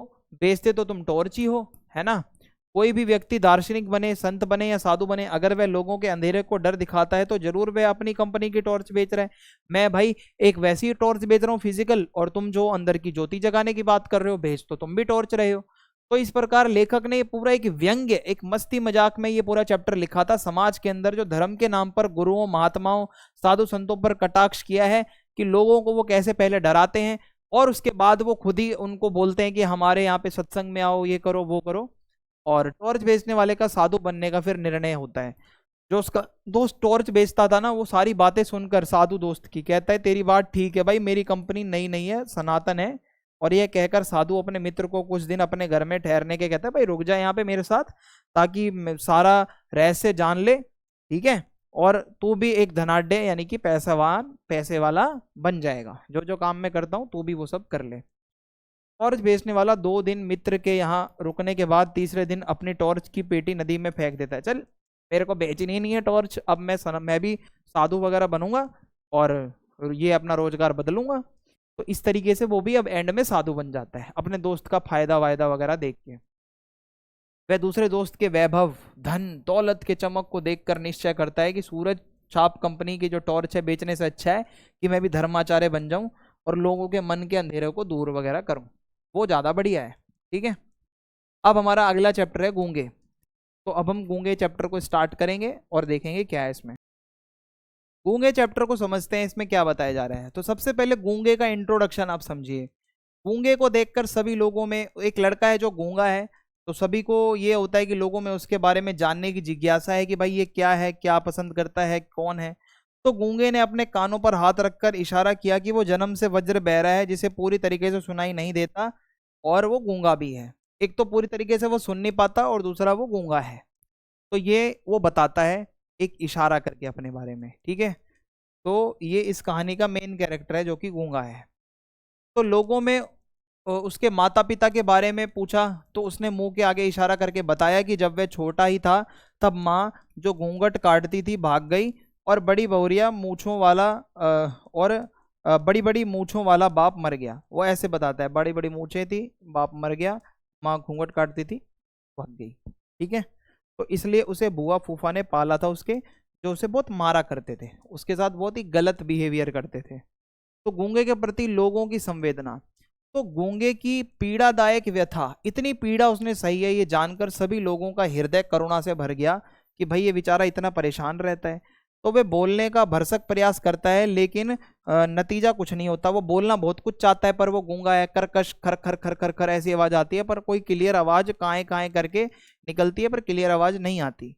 बेचते तो तुम टॉर्च ही हो, है ना। कोई भी व्यक्ति दार्शनिक बने, संत बने या साधु बने, अगर वह लोगों के अंधेरे को डर दिखाता है तो जरूर वह अपनी कंपनी की टॉर्च बेच रहा है। मैं भाई एक वैसी टॉर्च बेच रहा हूँ फिजिकल, और तुम जो अंदर की ज्योति जगाने की बात कर रहे हो, बेच तो तुम भी टॉर्च रहे हो। तो इस प्रकार लेखक ने ये पूरा एक व्यंग्य, एक मस्ती मजाक में ये पूरा चैप्टर लिखा था, समाज के अंदर जो धर्म के नाम पर गुरुओं, महात्माओं, साधु संतों पर कटाक्ष किया है, कि लोगों को वो कैसे पहले डराते हैं और उसके बाद वो खुद ही उनको बोलते हैं कि हमारे यहाँ पे सत्संग में आओ, ये करो वो करो। और टॉर्च बेचने वाले का साधु बनने का फिर निर्णय होता है। जो उसका दोस्त टॉर्च बेचता था ना, वो सारी बातें सुनकर साधु दोस्त की कहता है तेरी बात ठीक है भाई, मेरी कंपनी नई नहीं है, सनातन है। और यह कहकर साधु अपने मित्र को कुछ दिन अपने घर में ठहरने के कहता है, भाई रुक जा यहाँ पे मेरे साथ, ताकि सारा रहस्य जान ले, ठीक है, और तू भी एक धनाढ्य यानी कि पैसावान, पैसे वाला बन जाएगा, जो जो काम मैं करता हूँ तू भी वो सब कर ले। टॉर्च बेचने वाला 2 दिन मित्र के यहाँ रुकने के बाद तीसरे दिन अपनी टॉर्च की पेटी नदी में फेंक देता है। चल मेरे को बेचनी नहीं है टॉर्च, अब मैं भी साधु वगैरह बनूंगा और ये अपना रोजगार बदलूंगा। तो इस तरीके से वो भी अब एंड में साधु बन जाता है, अपने दोस्त का फायदा वायदा वगैरह देख के। वह दूसरे दोस्त के वैभव, धन दौलत के चमक को देखकर निश्चय करता है कि सूरज छाप कंपनी की जो टॉर्च है बेचने से अच्छा है कि मैं भी धर्माचार्य बन जाऊं और लोगों के मन के अंधेरे को दूर वगैरह करूं, वो ज्यादा बढ़िया है। ठीक है, अब हमारा अगला चैप्टर है गूंगे। तो अब हम गूंगे चैप्टर को स्टार्ट करेंगे और देखेंगे क्या है इसमें। गूंगे चैप्टर को समझते हैं, इसमें क्या बताया जा रहा है। तो सबसे पहले गूंगे का इंट्रोडक्शन आप समझिए। गूंगे को देखकर सभी लोगों में, एक लड़का है जो गूंगा है, तो सभी को ये होता है कि लोगों में उसके बारे में जानने की जिज्ञासा है कि भाई ये क्या है, क्या पसंद करता है, कौन है। तो गूंगे ने अपने कानों पर हाथ रखकर इशारा किया कि वो जन्म से वज्र बहरा है, जिसे पूरी तरीके से सुनाई नहीं देता, और वो गूंगा भी है। एक तो पूरी तरीके से वो सुन नहीं पाता, और दूसरा वो गूंगा है। तो ये वो बताता है एक इशारा करके अपने बारे में, ठीक है। तो ये इस कहानी का मेन कैरेक्टर है जो कि गूंगा है। तो लोगों में उसके माता पिता के बारे में पूछा, तो उसने मुंह के आगे इशारा करके बताया कि जब वह छोटा ही था तब माँ जो घूंघट काटती थी भाग गई, और बड़ी बहुरिया मूछों वाला और बड़ी बड़ी मूछों वाला बाप मर गया। वो ऐसे बताता है, बड़ी बड़ी मूछें थी, बाप मर गया, माँ घूंघट काटती थी, भाग गई। ठीक है। तो इसलिए उसे बुआ फूफा ने पाला था उसके, जो उसे बहुत मारा करते थे, उसके साथ बहुत ही गलत बिहेवियर करते थे। तो गूंगे के प्रति लोगों की संवेदना, तो गूंगे की पीड़ादायक व्यथा, इतनी पीड़ा उसने सही है ये जानकर सभी लोगों का हृदय करुणा से भर गया कि भाई ये बेचारा इतना परेशान रहता है। तो वे बोलने का भरसक प्रयास करता है, लेकिन नतीजा कुछ नहीं होता। वो बोलना बहुत कुछ चाहता है, पर वो गूंगा है, करकश खर खर खर खर खर ऐसी आवाज आती है, पर कोई क्लियर आवाज काए काए करके निकलती है, पर क्लियर आवाज नहीं आती।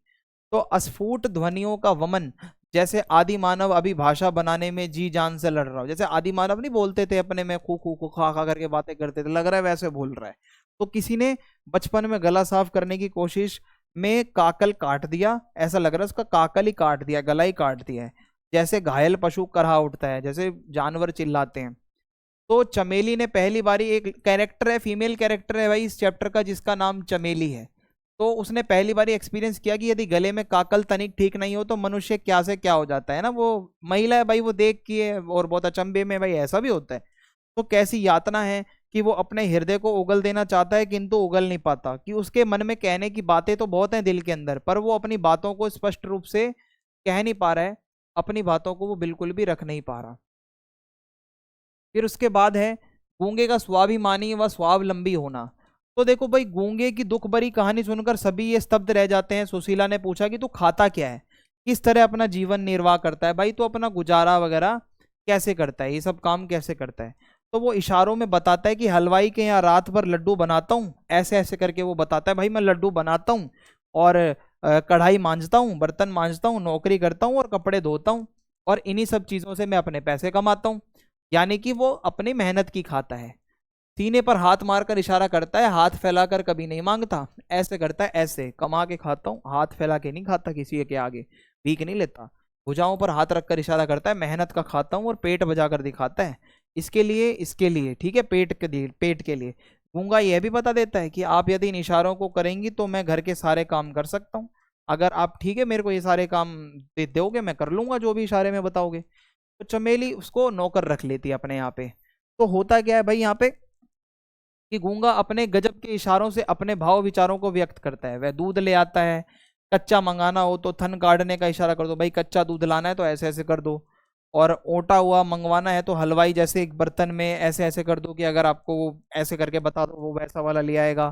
तो अस्फुट ध्वनियों का वमन, जैसे आदि मानव अभी भाषा बनाने में जी जान से लड़ रहा हो। जैसे आदि मानव नहीं बोलते थे अपने में, खू खू खू खा खा करके बातें करते थे, लग रहा है वैसे बोल रहा है। तो किसी ने बचपन में गला साफ करने की कोशिश में काकल काट दिया, ऐसा लग रहा है उसका काकल ही काट दिया, गला ही काट दिया है। जैसे घायल पशु करहा उठता है, जैसे जानवर चिल्लाते हैं। तो चमेली ने पहली बारी, एक कैरेक्टर है, फीमेल कैरेक्टर है भाई इस चैप्टर का, जिसका नाम चमेली है। तो उसने पहली बारी एक्सपीरियंस किया कि यदि गले में काकल तनिक ठीक नहीं हो तो मनुष्य क्या से क्या हो जाता है ना। वो महिला है भाई, वो देख की है और बहुत अचंभे में, भाई ऐसा भी होता है। तो कैसी यातना है कि वो अपने हृदय को उगल देना चाहता है, किंतु उगल नहीं पाता, कि उसके मन में कहने की बातें तो बहुत हैं दिल के अंदर, पर वो अपनी बातों को स्पष्ट रूप से कह नहीं पा रहा है, अपनी बातों को वो बिल्कुल भी रख नहीं पा रहा। फिर उसके बाद है गूंगे का स्वाभिमानी व स्वावलंबी होना। तो देखो भाई, गूंगे की दुख भरी कहानी सुनकर सभी ये स्तब्ध रह जाते हैं। सुशीला ने पूछा कि तू खाता क्या है, किस तरह अपना जीवन निर्वाह करता है, भाई तो अपना गुजारा वगैरह कैसे करता है, ये सब काम कैसे करता है। तो वो इशारों में बताता है कि हलवाई के यहाँ रात भर लड्डू बनाता हूँ, ऐसे ऐसे करके वो बताता है भाई मैं लड्डू बनाता हूँ, और कढ़ाई मांजता हूँ, बर्तन मांजता हूँ, नौकरी करता हूँ और कपड़े धोता हूँ, और इन्हीं सब चीजों से मैं अपने पैसे कमाता हूँ। यानी कि वो अपनी मेहनत की खाता है। सीने पर हाथ मारकर इशारा करता है, हाथ फैलाकर कभी नहीं मांगता, ऐसे करता है, ऐसे कमा के खाता हूँ, हाथ फैला के नहीं खाता, किसी के आगे भीख नहीं लेता। भुजाओं पर हाथ रखकर इशारा करता है, मेहनत का खाता हूँ, और पेट बजा कर दिखाता है, इसके लिए, ठीक है, पेट के लिए। गूंगा यह भी बता देता है कि आप यदि इन इशारों को करेंगी तो मैं घर के सारे काम कर सकता हूँ। अगर आप ठीक है मेरे को ये सारे काम दे दोगे, मैं कर लूंगा जो भी इशारे में बताओगे। तो चमेली उसको नौकर रख लेती है अपने यहाँ पे। तो होता क्या है भाई यहाँ पे कि गूंगा अपने गजब के इशारों से अपने भाव विचारों को व्यक्त करता है। वह दूध ले आता है, कच्चा मंगाना हो तो थन काटने का इशारा कर दो, भाई कच्चा दूध लाना है तो ऐसे ऐसे कर दो, और ओटा हुआ मंगवाना है तो हलवाई जैसे एक बर्तन में ऐसे ऐसे कर दो कि अगर आपको वो ऐसे करके बता दो वो वैसा वाला ले आएगा,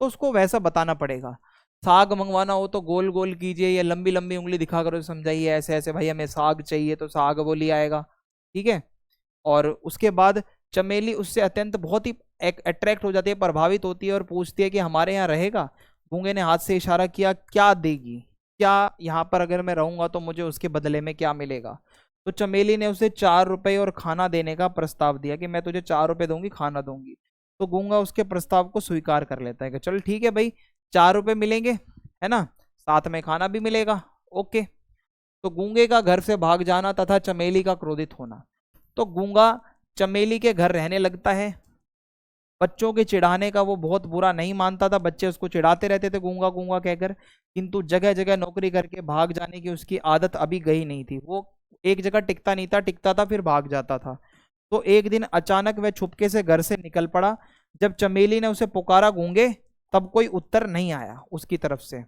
तो उसको वैसा बताना पड़ेगा। साग मंगवाना हो तो गोल गोल कीजिए या लंबी लंबी उंगली दिखा कर समझाइए, ऐसे ऐसे भाई हमें साग चाहिए तो साग वो ले आएगा, ठीक है। और उसके बाद चमेली उससे अत्यंत बहुत ही अट्रैक्ट हो जाती है, प्रभावित होती है, और पूछती है कि हमारे यहाँ रहेगा। गूंगे ने हाथ से इशारा किया, क्या देगी, क्या यहाँ पर अगर मैं रहूंगा तो मुझे उसके बदले में क्या मिलेगा। तो चमेली ने उसे 4 रुपए और खाना देने का प्रस्ताव दिया कि मैं तुझे 4 रुपए दूंगी, खाना दूंगी। तो गूंगा उसके प्रस्ताव को स्वीकार कर लेता है कि चल ठीक है भाई, 4 रुपए मिलेंगे, है ना, साथ में खाना भी मिलेगा, ओके। तो गूंगे का घर से भाग जाना तथा चमेली का क्रोधित होना। तो गूंगा चमेली के घर रहने लगता है। बच्चों के चिढ़ाने का वो बहुत बुरा नहीं मानता था, बच्चे उसको चिढ़ाते रहते थे गूंगा गूंगा कहकर, किंतु जगह जगह नौकरी करके भाग जाने की उसकी आदत अभी गई नहीं थी। वो एक जगह टिकता नहीं था, टिकता था फिर भाग जाता था। तो एक दिन अचानक वह छुपके से घर से निकल पड़ा। जब चमेली ने उसे पुकारा गूंगे, तब कोई उत्तर नहीं आया उसकी तरफ से।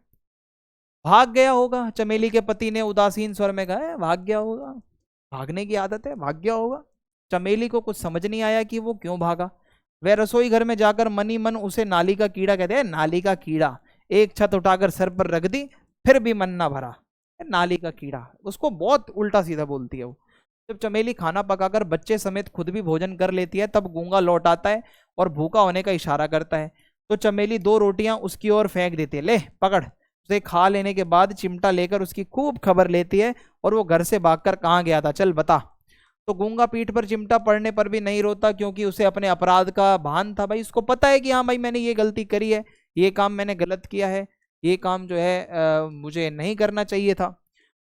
भाग गया होगा, चमेली के पति ने उदासीन स्वर में कहा, भाग गया होगा, भागने की आदत है, भाग गया होगा। चमेली को कुछ समझ नहीं आया कि वो क्यों भागा। वह रसोई घर में जाकर मनी मन उसे नाली का कीड़ा कहते हैं, नाली का कीड़ा, एक छत उठाकर सर पर रख दी, फिर भी मन ना भरा। नाली का कीड़ा, उसको बहुत उल्टा सीधा बोलती है वो। जब चमेली खाना पकाकर बच्चे समेत खुद भी भोजन कर लेती है, तब गूंगा लौट आता है और भूखा होने का इशारा करता है। तो तो चमेली 2 रोटियां उसकी ओर फेंक देती है, ले पकड़। उसे खा लेने के बाद चिमटा लेकर उसकी खूब खबर लेती है और वो घर से भागकर कहाँ गया था, चल बता। तो गूंगा पीठ पर चिमटा पड़ने पर भी नहीं रोता, क्योंकि उसे अपने अपराध का भान था। भाई उसको पता है कि हाँ भाई मैंने ये गलती करी है, ये काम मैंने गलत किया है, ये काम जो है मुझे नहीं करना चाहिए था।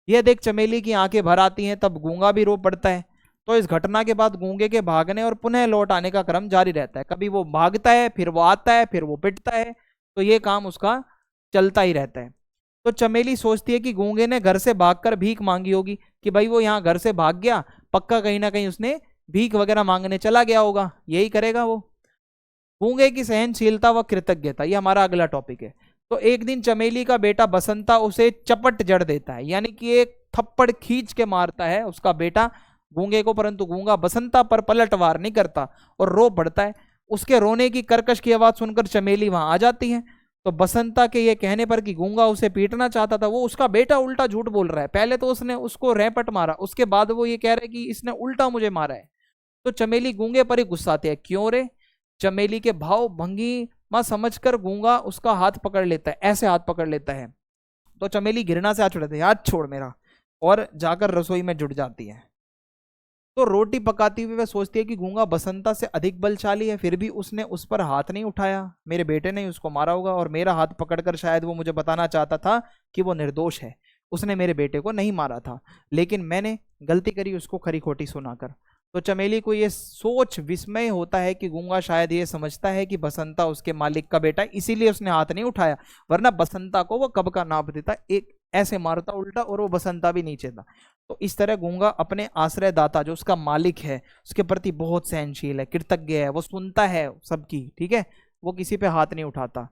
यह देख चमेली की आंखें भर आती हैं, तब गूंगा भी रो पड़ता है। तो इस घटना के बाद गूंगे के भागने और पुनः लौट आने का क्रम जारी रहता है। कभी वो भागता है, फिर वो आता है, फिर वो पिटता है, तो ये काम उसका चलता ही रहता है। तो चमेली सोचती है कि गूंगे ने घर से भागकर भीख मांगी होगी, कि भाई वो यहाँ घर से भाग गया, पक्का कहीं ना कहीं उसने भीख वगैरह मांगने चला गया होगा, यही करेगा वो। गूंगे की सहनशीलता व कृतज्ञता, ये हमारा अगला टॉपिक है। तो एक दिन चमेली का बेटा बसंता उसे चपट जड़ देता है, यानी कि एक थप्पड़ खींच के मारता है उसका बेटा गूंगे को, परंतु गूंगा बसंता पर पलटवार नहीं करता और रो पड़ता है। उसके रोने की कर्कश की आवाज सुनकर चमेली वहां आ जाती है। तो बसंता के ये कहने पर कि गूंगा उसे पीटना चाहता था, वो उसका बेटा उल्टा झूठ बोल रहा है। पहले तो उसने उसको रैपट मारा, उसके बाद वो ये कह रहा है कि इसने उल्टा मुझे मारा है। तो चमेली गूंगे पर ही गुस्साती है, क्यों रे। चमेली के भाव भंगी मां समझकर गूंगा उसका हाथ पकड़ लेता है, ऐसे हाथ पकड़ लेता है। तो चमेली घृणा से हाथ छोड़ती है, हाथ छोड़ मेरा, और जाकर रसोई में जुट जाती है। तो रोटी पकाती हुई वह सोचती है कि गूंगा बसंता से अधिक बलशाली है, फिर भी उसने उस पर हाथ नहीं उठाया। मेरे बेटे ने उसको मारा होगा, और मेरा हाथ पकड़कर शायद वो मुझे बताना चाहता था कि वो निर्दोष है, उसने मेरे बेटे को नहीं मारा था, लेकिन मैंने गलती करी उसको खरी खोटी सुनाकर। तो चमेली को ये सोच विस्मय होता है कि गूंगा शायद ये समझता है कि बसंता उसके मालिक का बेटा, इसीलिए उसने हाथ नहीं उठाया, वरना बसंता को वो कब का नाप देता, एक ऐसे मारता उल्टा, और वो बसंता भी नीचे था। तो इस तरह गूंगा अपने आश्रयदाता जो उसका मालिक है उसके प्रति बहुत सहनशील है, कृतज्ञ है, वो सुनता है सबकी, ठीक है, वो किसी पे हाथ नहीं उठाता।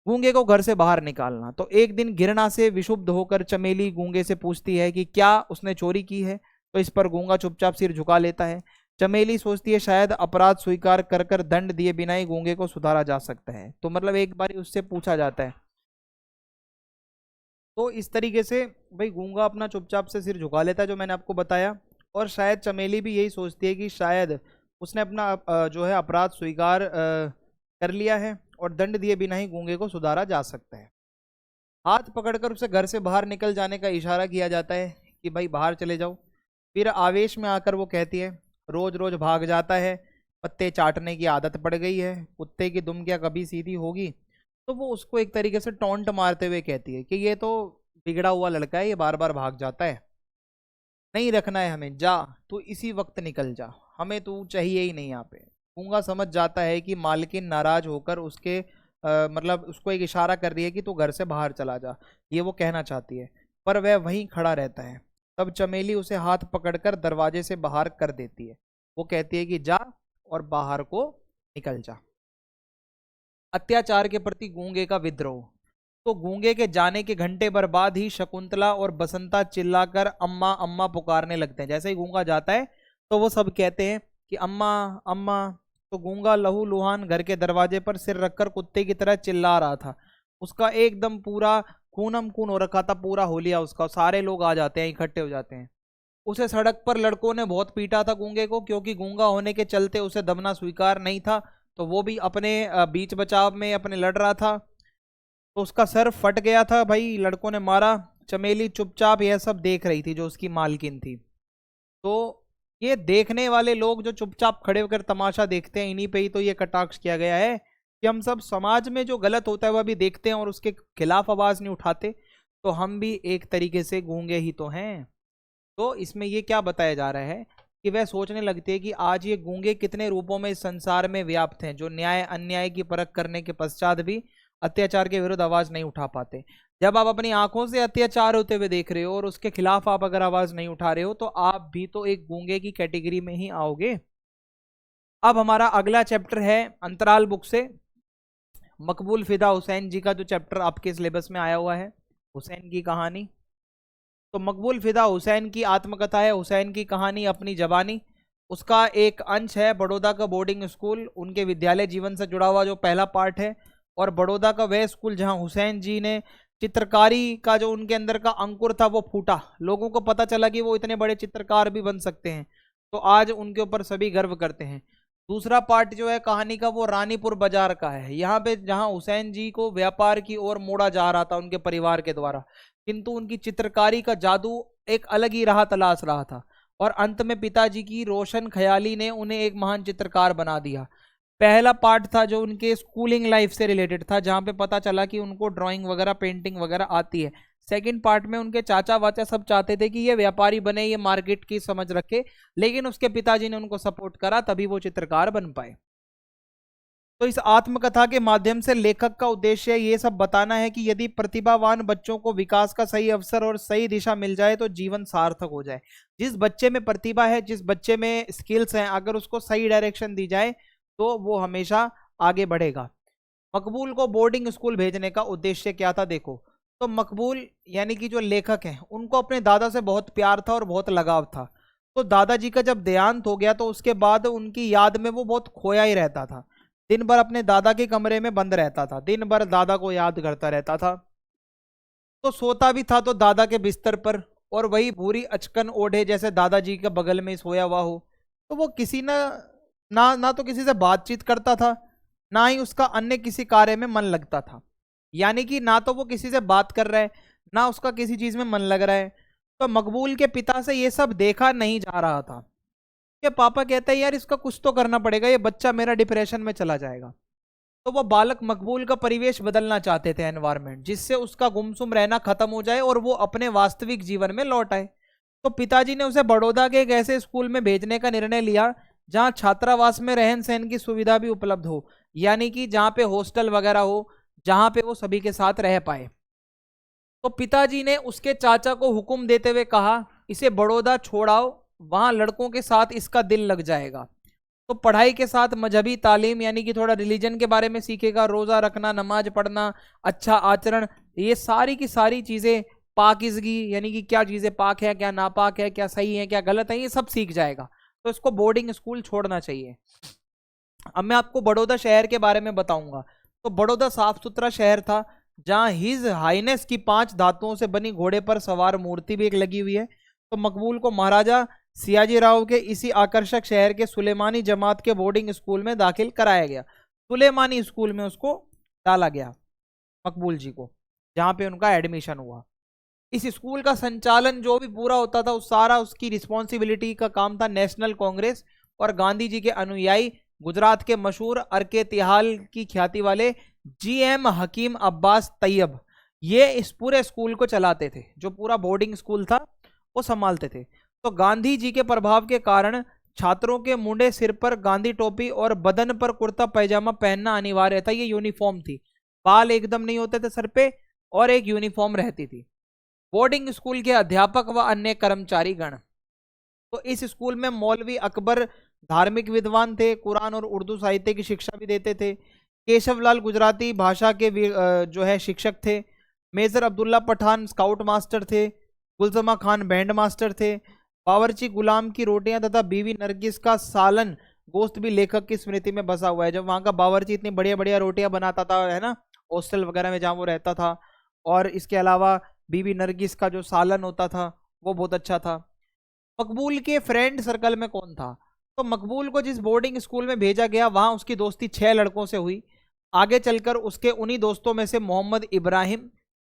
गूंगे को घर से बाहर निकालना। तो एक दिन घृणा से विशुद्ध होकर चमेली गूंगे से पूछती है कि क्या उसने चोरी की है। तो इस पर गूंगा चुपचाप सिर झुका लेता है। चमेली सोचती है शायद अपराध स्वीकार कर कर दंड दिए बिना ही गूंगे को सुधारा जा सकता है। तो मतलब एक बार उससे पूछा जाता है। तो इस तरीके से भाई गूंगा अपना चुपचाप से सिर झुका लेता है, जो मैंने आपको बताया। और शायद चमेली भी यही सोचती है कि शायद उसने अपना जो है अपराध स्वीकार कर लिया है, और दंड दिए बिना ही गूंगे को सुधारा जा सकता है। हाथ पकड़कर उसे घर से बाहर निकल जाने का इशारा किया जाता है कि भाई बाहर चले जाओ। फिर आवेश में आकर वो कहती है, रोज रोज भाग जाता है, पत्ते चाटने की आदत पड़ गई है, कुत्ते की दुम क्या कभी सीधी होगी। तो वो उसको एक तरीके से टॉन्ट मारते हुए कहती है कि ये तो बिगड़ा हुआ लड़का है, ये बार बार भाग जाता है, नहीं रखना है हमें, जा तू इसी वक्त निकल जा, हमें तू चाहिए ही नहीं यहाँ पे। गूंगा समझ जाता है कि मालकिन नाराज होकर उसके मतलब उसको एक इशारा कर रही है कि तू घर से बाहर चला जा, ये वो कहना चाहती है, पर वह वहीं खड़ा रहता है। तब चमेली उसे हाथ पकड़कर दरवाजे से बाहर कर देती है। वो कहती है कि जा और बाहर को निकल जा। अत्याचार के प्रति गूंगे का विद्रोह। तो गूंगे के जाने के घंटे भर बाद ही शकुंतला और बसंता चिल्लाकर अम्मा अम्मा पुकारने लगते हैं। जैसे ही गूंगा जाता है तो वो सब कहते हैं कि अम्मा अम्मा। तो गूंगा लहू लुहान घर के दरवाजे पर सिर रखकर कुत्ते की तरह चिल्ला रहा था। उसका एकदम पूरा खूनम खून हो रखा था, पूरा होलिया उसका, सारे लोग आ जाते हैं, इकट्ठे हो जाते हैं। उसे सड़क पर लड़कों ने बहुत पीटा था गूंगे को, क्योंकि गूंगा होने के चलते उसे दबना स्वीकार नहीं था। तो वो भी अपने बीच बचाव में अपने लड़ रहा था, तो उसका सर फट गया था भाई, लड़कों ने मारा। चमेली चुपचाप यह सब देख रही थी, जो उसकी मालकिन थी। तो ये देखने वाले लोग जो चुपचाप खड़े होकर तमाशा देखते हैं, इन्हीं पे ही तो ये कटाक्ष किया गया है कि हम सब समाज में जो गलत होता है वह भी देखते हैं और उसके खिलाफ आवाज नहीं उठाते। तो हम भी एक तरीके से गूंगे ही तो हैं। तो इसमें ये क्या बताया जा रहा है कि वह सोचने लगती है कि आज ये गूंगे कितने रूपों में इस संसार में व्याप्त हैं, जो न्याय अन्याय की परख करने के पश्चात भी अत्याचार के विरुद्ध आवाज नहीं उठा पाते। जब आप अपनी आंखों से अत्याचार होते हुए देख रहे हो और उसके खिलाफ आप अगर आवाज नहीं उठा रहे हो, तो आप भी तो एक गूंगे की कैटेगरी में ही आओगे। अब हमारा अगला चैप्टर है अंतराल बुक से मकबूल फिदा हुसैन जी का, जो चैप्टर आपके सिलेबस में आया हुआ है, हुसैन की कहानी। तो मकबूल फिदा हुसैन की आत्मकथा है, हुसैन की कहानी अपनी जबानी। उसका एक अंश है बड़ौदा का बोर्डिंग स्कूल, उनके विद्यालय जीवन से जुड़ा हुआ जो पहला पार्ट है। और बड़ौदा का वह स्कूल जहां हुसैन जी ने चित्रकारी का जो उनके अंदर का अंकुर था वो फूटा, लोगों को पता चला कि वो इतने बड़े चित्रकार भी बन सकते हैं। तो आज उनके ऊपर सभी गर्व करते हैं। दूसरा पार्ट जो है कहानी का वो रानीपुर बाजार का है, यहाँ पे जहाँ हुसैन जी को व्यापार की ओर मोड़ा जा रहा था उनके परिवार के द्वारा, किंतु उनकी चित्रकारी का जादू एक अलग ही राह तलाश रहा था और अंत में पिताजी की रोशन ख्याली ने उन्हें एक महान चित्रकार बना दिया। पहला पार्ट था जो उनके स्कूलिंग लाइफ से रिलेटेड था, जहाँ पे पता चला कि उनको ड्राइंग वगैरह पेंटिंग वगैरह आती है। सेकंड पार्ट में उनके चाचा वाचा सब चाहते थे कि ये व्यापारी बने, ये मार्केट की समझ रखे, लेकिन उसके पिताजी ने उनको सपोर्ट करा, तभी वो चित्रकार बन पाए। तो इस आत्मकथा के माध्यम से लेखक का उद्देश्य ये सब बताना है कि यदि प्रतिभावान बच्चों को विकास का सही अवसर और सही दिशा मिल जाए तो जीवन सार्थक हो जाए। जिस बच्चे में प्रतिभा है, जिस बच्चे में स्किल्स हैं, अगर उसको सही डायरेक्शन दी जाए तो वो हमेशा आगे बढ़ेगा। मकबूल को बोर्डिंग स्कूल भेजने का उद्देश्य क्या था, देखो। तो मकबूल यानी कि जो लेखक हैं, उनको अपने दादा से बहुत प्यार था और बहुत लगाव था। तो दादाजी का जब देहांत हो गया तो उसके बाद उनकी याद में वो बहुत खोया ही रहता था। दिन भर अपने दादा के कमरे में बंद रहता था, दिन भर दादा को याद करता रहता था। तो सोता भी था तो दादा के बिस्तर पर, और वही भूरी अचकन ओढ़े जैसे दादाजी के बगल में सोया हुआ हो। तो वो किसी ना तो किसी से बातचीत करता था, ना ही उसका अन्य किसी कार्य में मन लगता था। यानी कि ना तो वो किसी से बात कर रहा है, ना उसका किसी चीज में मन लग रहा है। तो मकबूल के पिता से ये सब देखा नहीं जा रहा था। कि पापा कहते हैं यार इसका कुछ तो करना पड़ेगा, ये बच्चा मेरा डिप्रेशन में चला जाएगा। तो वो बालक मकबूल का परिवेश बदलना चाहते थे, एनवायरनमेंट, जिससे उसका गुमसुम रहना खत्म हो जाए और वो अपने वास्तविक जीवन में लौट आए। तो पिताजी ने उसे बड़ौदा के एक ऐसे स्कूल में भेजने का निर्णय लिया जहां छात्रावास में रहन सहन की सुविधा भी उपलब्ध हो, यानी कि जहां पे हॉस्टल वगैरह हो, जहां पे वो सभी के साथ रह पाए। तो पिताजी ने उसके चाचा को हुक्म देते हुए कहा, इसे बड़ौदा छोड़ाओ, वहां लड़कों के साथ इसका दिल लग जाएगा। तो पढ़ाई के साथ मजहबी तालीम, यानी कि थोड़ा रिलीजन के बारे में सीखेगा, रोजा रखना, नमाज पढ़ना, अच्छा आचरण, ये सारी की सारी चीजें, पाकिजगी यानी कि क्या चीजें पाक है, क्या नापाक है, क्या सही है, क्या गलत है, ये सब सीख जाएगा। तो इसको बोर्डिंग स्कूल छोड़ना चाहिए। अब मैं आपको बड़ौदा शहर के बारे में बताऊंगा। तो बड़ौदा साफ सुथरा शहर था, जहां हिज हाइनेस की 5 धातुओं से बनी घोड़े पर सवार मूर्ति भी एक लगी हुई है। तो मकबूल को महाराजा सियाजी राव के इसी आकर्षक शहर के सुलेमानी जमात के बोर्डिंग स्कूल में दाखिल कराया गया। सुलेमानी स्कूल में उसको डाला गया, मकबूल जी को, जहां पे उनका एडमिशन हुआ। इस स्कूल का संचालन जो भी पूरा होता था, उस सारा उसकी रिस्पॉन्सिबिलिटी का काम था नेशनल कांग्रेस और गांधी जी के अनुयायी गुजरात के मशहूर अरके तिहाल की ख्याति वाले GM हकीम अब्बास तैयब, ये इस पूरे स्कूल को चलाते थे। जो पूरा बोर्डिंग स्कूल था वो संभालते थे। तो गांधी जी के प्रभाव के कारण छात्रों के मुंडे सिर पर गांधी टोपी और बदन पर कुर्ता पैजामा पहनना अनिवार्य था। ये यूनिफॉर्म थी, बाल एकदम नहीं होते थे सर पे, और एक यूनिफॉर्म रहती थी। बोर्डिंग स्कूल के अध्यापक व अन्य कर्मचारी गण, तो इस स्कूल में मौलवी अकबर धार्मिक विद्वान थे, कुरान और उर्दू साहित्य की शिक्षा भी देते थे। केशवलाल गुजराती भाषा के जो है शिक्षक थे। Major Abdullah Pathan scout master थे। गुलजमा खान बैंड मास्टर थे। बावर्ची गुलाम की रोटियां तथा बीवी नरगिस का सालन गोश्त भी लेखक की स्मृति में बसा हुआ है। जब वहां का बावर्ची इतनी बढ़िया बढ़िया रोटियां बनाता था, है ना, हॉस्टल वगैरह में जहाँ वो रहता था। और इसके अलावा बीवी नरगिस का जो सालन होता था वो बहुत अच्छा था। मकबूल के फ्रेंड सर्कल में कौन था? तो मकबूल को जिस बोर्डिंग स्कूल में भेजा गया वहां उसकी दोस्ती 6 लड़कों से हुई। आगे चलकर उसके उन्हीं दोस्तों में से मोहम्मद इब्राहिम,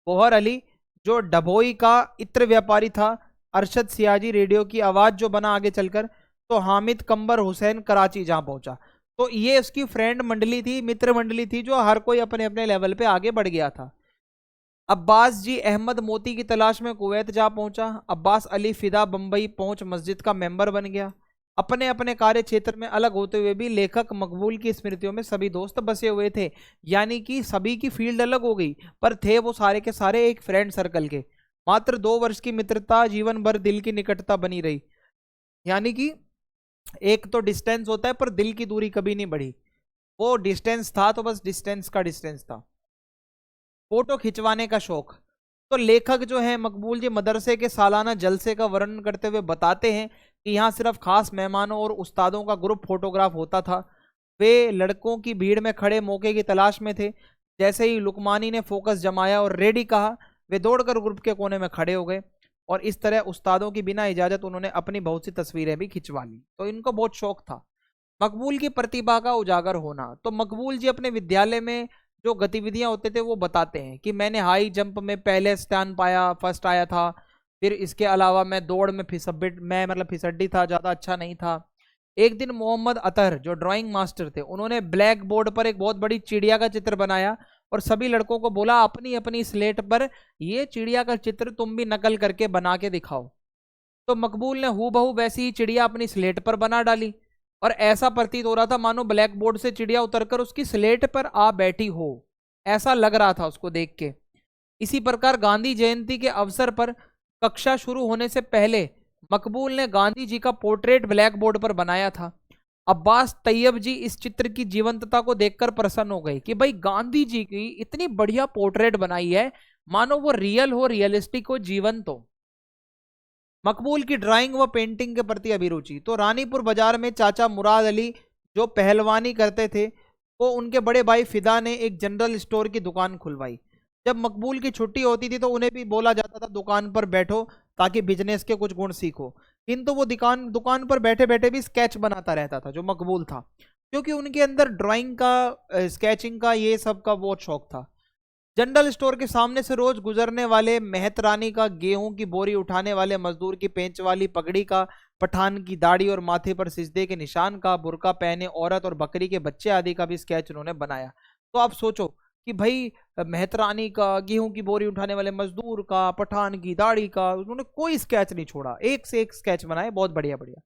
गौहर अली जो डभोई का इत्र व्यापारी था, अरशद सियाजी रेडियो की आवाज जो बना आगे चलकर, तो हामिद कंबर हुसैन कराची जहां पहुंचा। तो ये उसकी फ्रेंड मंडली थी, मित्र मंडली थी, जो हर कोई अपने अपने लेवल पे आगे बढ़ गया था। अब्बास जी अहमद मोती की तलाश में कुवैत जा पहुंचा। अब्बास अली फिदा बंबई पहुंच मस्जिद का मेंबर बन गया। अपने अपने कार्य क्षेत्र में अलग होते हुए भी लेखक मकबूल की स्मृतियों में सभी दोस्त बसे हुए थे। यानी कि सभी की फील्ड अलग हो गई, पर थे वो सारे के सारे एक फ्रेंड सर्कल के। मात्र 2 वर्ष की मित्रता जीवन भर दिल की निकटता बनी रही। यानी कि एक तो डिस्टेंस होता है पर दिल की दूरी कभी नहीं बढ़ी। वो डिस्टेंस था तो बस डिस्टेंस का डिस्टेंस था। फोटो खिंचवाने का शौक, तो लेखक जो है मकबूल जी मदरसे के सालाना जलसे का वर्णन करते हुए बताते हैं कि यहाँ सिर्फ खास मेहमानों और उस्तादों का ग्रुप फोटोग्राफ होता था। वे लड़कों की भीड़ में खड़े मौके की तलाश में थे। जैसे ही लुकमानी ने फोकस जमाया और रेडी कहा, वे दौड़कर ग्रुप के कोने में खड़े हो गए और इस तरह उस्तादों की बिना इजाजत उन्होंने अपनी बहुत सी तस्वीरें भी खिंचवा ली। तो इनको बहुत शौक था। मकबूल की प्रतिभा का उजागर होना। तो मकबूल जी अपने विद्यालय में जो गतिविधियां होते थे वो बताते हैं कि मैंने हाई जंप में पहले स्थान पाया, फर्स्ट आया था। फिर इसके अलावा मैं दौड़ में फिसड्डी था, ज्यादा अच्छा नहीं था। एक दिन मोहम्मद अतहर जो ड्राइंग मास्टर थे, उन्होंने ब्लैक बोर्ड पर एक बहुत बड़ी चिड़िया का चित्र बनाया और सभी लड़कों को बोला अपनी अपनी स्लेट पर ये चिड़िया का चित्र तुम भी नकल करके बना के दिखाओ। तो मकबूल ने हूबहू वैसी ही चिड़िया अपनी स्लेट पर बना डाली और ऐसा प्रतीत हो रहा था मानो ब्लैक बोर्ड से चिड़िया उतरकर उसकी स्लेट पर आ बैठी हो, ऐसा लग रहा था उसको देख के। इसी प्रकार गांधी जयंती के अवसर पर कक्षा शुरू होने से पहले मकबूल ने गांधी जी का पोर्ट्रेट ब्लैक बोर्ड पर बनाया था। अब्बास तैयब जी इस चित्र की जीवंतता को देखकर प्रसन्न हो गए कि भाई गांधी जी की इतनी बढ़िया पोर्ट्रेट बनाई है, मानो वो रियल हो, रियलिस्टिक हो, जीवंत हो। मकबूल की ड्राइंग व पेंटिंग के प्रति अभिरुचि। तो रानीपुर बाजार में चाचा मुराद अली जो पहलवानी करते थे, वो उनके बड़े भाई फिदा ने एक जनरल स्टोर की दुकान खुलवाई। जब मकबूल की छुट्टी होती थी तो उन्हें भी बोला जाता था दुकान पर बैठो ताकि बिजनेस के कुछ गुण सीखो, किंतु वो दुकान दुकान पर बैठे बैठे भी स्केच बनाता रहता था जो मकबूल था, क्योंकि उनके अंदर ड्राइंग का, स्केचिंग का, ये सब का बहुत शौक था। जनरल स्टोर के सामने से रोज गुजरने वाले मेहत रानी का, गेहूं की बोरी उठाने वाले मजदूर की पेंच वाली पगड़ी का, पठान की दाढ़ी और माथे पर सिजदे के निशान का, बुर्का पहने औरत और बकरी के बच्चे आदि का भी स्केच उन्होंने बनाया। तो आप सोचो कि भाई मेहत रानी का, गेहूं की बोरी उठाने वाले मजदूर का, पठान की दाढ़ी का, उन्होंने कोई स्केच नहीं छोड़ा, एक से एक स्केच बनाए, बहुत बढ़िया बढ़िया।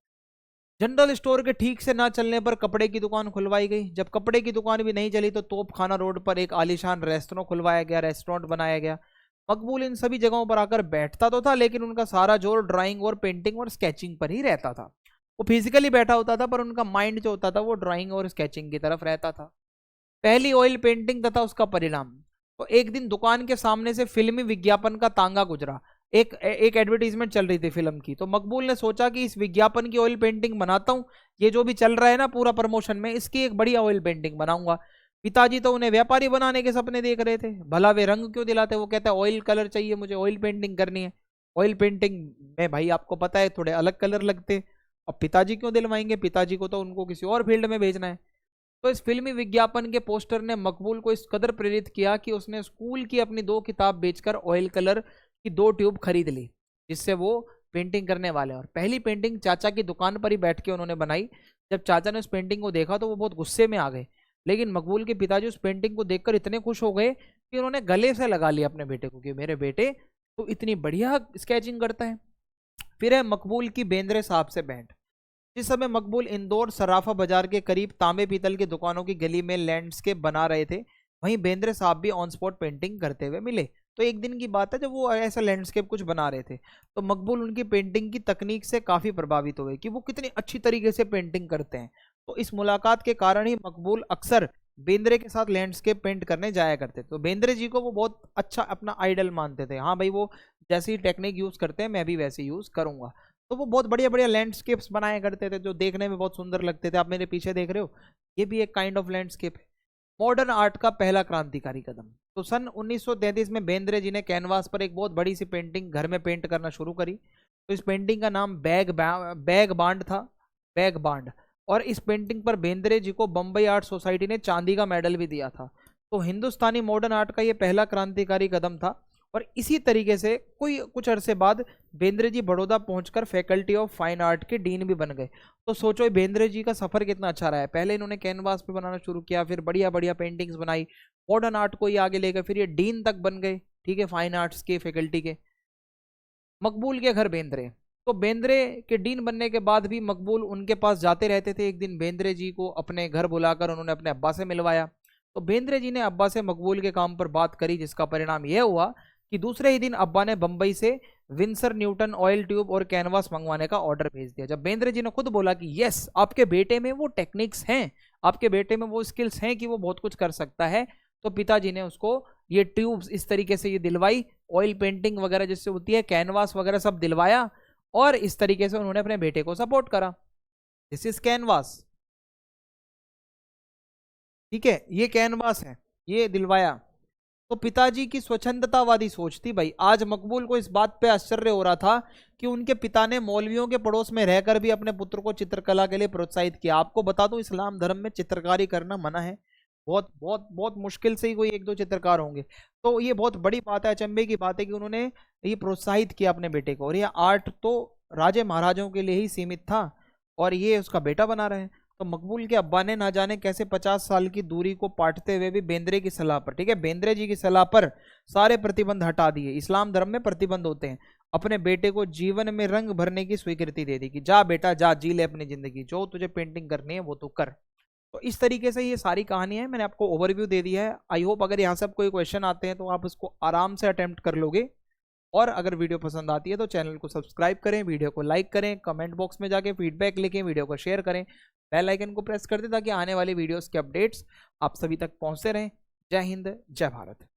जनरल स्टोर के ठीक से ना चलने पर कपड़े की दुकान खुलवाई गई। जब कपड़े की दुकान भी नहीं चली तो तोपखाना रोड पर एक आलीशान रेस्टोरेंट खुलवाया गया, रेस्टोरेंट बनाया गया। मकबूल इन सभी जगहों पर आकर बैठता तो था, लेकिन उनका सारा जोर ड्राइंग और पेंटिंग और स्केचिंग पर ही रहता था। वो फिजिकली बैठा होता था पर उनका माइंड जो होता था वो ड्राइंग और स्केचिंग की तरफ रहता था। पहली ऑयल पेंटिंग तथा उसका परिणाम। तो एक दिन दुकान के सामने से फिल्मी विज्ञापन का तांगा गुजरा। एक एक एडवर्टीजमेंट चल रही थी फिल्म की, तो मकबूल ने सोचा कि इस विज्ञापन की ऑयल पेंटिंग बनाता हूं, ये जो भी चल रहा है ना पूरा प्रमोशन में, इसकी एक बढ़िया ऑयल पेंटिंग बनाऊंगा। पिताजी तो उन्हें व्यापारी बनाने के सपने देख रहे थे, भला वे रंग क्यों दिलाते, वो कहता है ऑयल कलर चाहिए मुझे, ऑयल पेंटिंग करनी है। ऑयल पेंटिंग में भाई आपको पता है थोड़े अलग कलर लगते, अब पिताजी क्यों दिलवाएंगे, पिताजी को तो उनको किसी और फील्ड में भेजना है। तो इस फिल्मी विज्ञापन के पोस्टर ने मकबूल को इस कदर प्रेरित किया कि उसने स्कूल की अपनी 2 किताब बेचकर ऑयल कलर की 2 ट्यूब खरीद ली, जिससे वो पेंटिंग करने वाले। और पहली पेंटिंग चाचा की दुकान पर ही बैठ के उन्होंने बनाई। जब चाचा ने उस पेंटिंग को देखा तो वो बहुत गुस्से में आ गए, लेकिन मकबूल के पिताजी उस पेंटिंग को देखकर इतने खुश हो गए कि उन्होंने गले से लगा लिया अपने बेटे को कि मेरे बेटे तो इतनी बढ़िया स्केचिंग करता है। फिर है मकबूल की बेंद्रे साहब से भेंट। जिस समय मकबूल इंदौर सराफा बाजार के करीब तांबे पीतल की दुकानों की गली में लैंडस्केप बना रहे थे, वहीं बेंद्रे साहब भी ऑन स्पॉट पेंटिंग करते हुए मिले। तो एक दिन की बात है जब वो ऐसा लैंडस्केप कुछ बना रहे थे, तो मकबूल उनकी पेंटिंग की तकनीक से काफी प्रभावित हुए कि वो कितनी अच्छी तरीके से पेंटिंग करते हैं। तो इस मुलाकात के कारण ही मकबूल अक्सर बेंद्रे के साथ लैंडस्केप पेंट करने जाया करते। तो बेंद्रे जी को वो बहुत अच्छा अपना आइडल मानते थे, हाँ भाई वो जैसी टेक्निक यूज करते हैं मैं भी वैसे यूज करूंगा। तो वो बहुत बढ़िया बढ़िया लैंडस्केप्स बनाया करते थे जो देखने में बहुत सुंदर लगते थे। आप मेरे पीछे देख रहे हो, ये भी एक काइंड ऑफ लैंडस्केप है। मॉडर्न आर्ट का पहला क्रांतिकारी कदम। तो सन 1933 में बेंद्रे जी ने कैनवास पर एक बहुत बड़ी सी पेंटिंग घर में पेंट करना शुरू करी। तो इस पेंटिंग का नाम बैग बांड था, बैग बांड। और इस पेंटिंग पर बेंद्रे जी को बम्बई आर्ट सोसाइटी ने चांदी का मेडल भी दिया था। तो हिंदुस्तानी मॉडर्न आर्ट का ये पहला क्रांतिकारी कदम था। और इसी तरीके से कुछ अरसे बाद बेंद्रे जी बड़ौदा पहुंचकर फैकल्टी ऑफ फाइन आर्ट के डीन भी बन गए। तो सोचो बेंद्रे जी का सफर कितना अच्छा रहा है, पहले इन्होंने कैनवास पे बनाना शुरू किया, फिर बढ़िया बढ़िया पेंटिंग्स बनाई, मॉडर्न आर्ट को ही आगे ले गए, फिर ये डीन तक बन गए, ठीक है, फाइन आर्ट्स के फैकल्टी के। मकबूल के घर बेंद्रे। तो बेंद्रे के डीन बनने के बाद भी मकबूल उनके पास जाते रहते थे। एक दिन बेंद्रे जी को अपने घर बुलाकर उन्होंने अपने अब्बा से मिलवाया। तो बेंद्रे जी ने अब्बा से मकबूल के काम पर बात करी, जिसका परिणाम यह हुआ कि दूसरे ही दिन अब्बा ने बंबई से विंसर न्यूटन ऑयल ट्यूब और कैनवास मंगवाने का ऑर्डर भेज दिया। जब बेंद्रे जी ने खुद बोला कि यस आपके बेटे में वो टेक्निक्स हैं, आपके बेटे में वो स्किल्स हैं कि वो बहुत कुछ कर सकता है, तो पिताजी ने उसको ये ट्यूब्स इस तरीके से ये दिलवाई, ऑयल पेंटिंग वगैरह जिससे होती है, कैनवास वगैरह सब दिलवाया, और इस तरीके से उन्होंने अपने बेटे को सपोर्ट करा। दिस इज कैनवास, ठीक है, ये कैनवास है, ये दिलवाया। तो पिताजी की स्वच्छंदतावादी सोच थी भाई। आज मकबूल को इस बात पे आश्चर्य हो रहा था कि उनके पिता ने मौलवियों के पड़ोस में रहकर भी अपने पुत्र को चित्रकला के लिए प्रोत्साहित किया। आपको बता दूं, इस्लाम धर्म में चित्रकारी करना मना है। बहुत बहुत बहुत मुश्किल से ही कोई एक दो चित्रकार होंगे। तो ये बहुत बड़ी बात है, अचंभे की बात है कि उन्होंने ये प्रोत्साहित किया अपने बेटे को। और ये आर्ट तो राजे महाराजों के लिए ही सीमित था और ये उसका बेटा बना रहे हैं। तो मकबूल के अब्बा ने ना जाने कैसे 50 साल की दूरी को पाटते हुए भी बेंद्रे की सलाह पर, ठीक है, बेंद्रे जी की सलाह पर सारे प्रतिबंध हटा दिए। इस्लाम धर्म में प्रतिबंध होते हैं। अपने बेटे को जीवन में रंग भरने की स्वीकृति दे दी कि जा बेटा जा, जी ले अपनी जिंदगी, जो तुझे पेंटिंग करनी है वो तू कर। तो इस तरीके से ये सारी कहानी है, मैंने आपको ओवरव्यू दे दिया है। आई होप अगर यहाँ से कोई क्वेश्चन आते हैं तो आप उसको आराम से अटेम्प्ट कर लोगे। और अगर वीडियो पसंद आती है तो चैनल को सब्सक्राइब करें, वीडियो को लाइक करें, कमेंट बॉक्स में जाके फीडबैक लिखें, वीडियो को शेयर करें, बेल आइकन को प्रेस कर दें ताकि आने वाली वीडियोस के अपडेट्स आप सभी तक पहुंचते रहें। जय हिंद, जय भारत।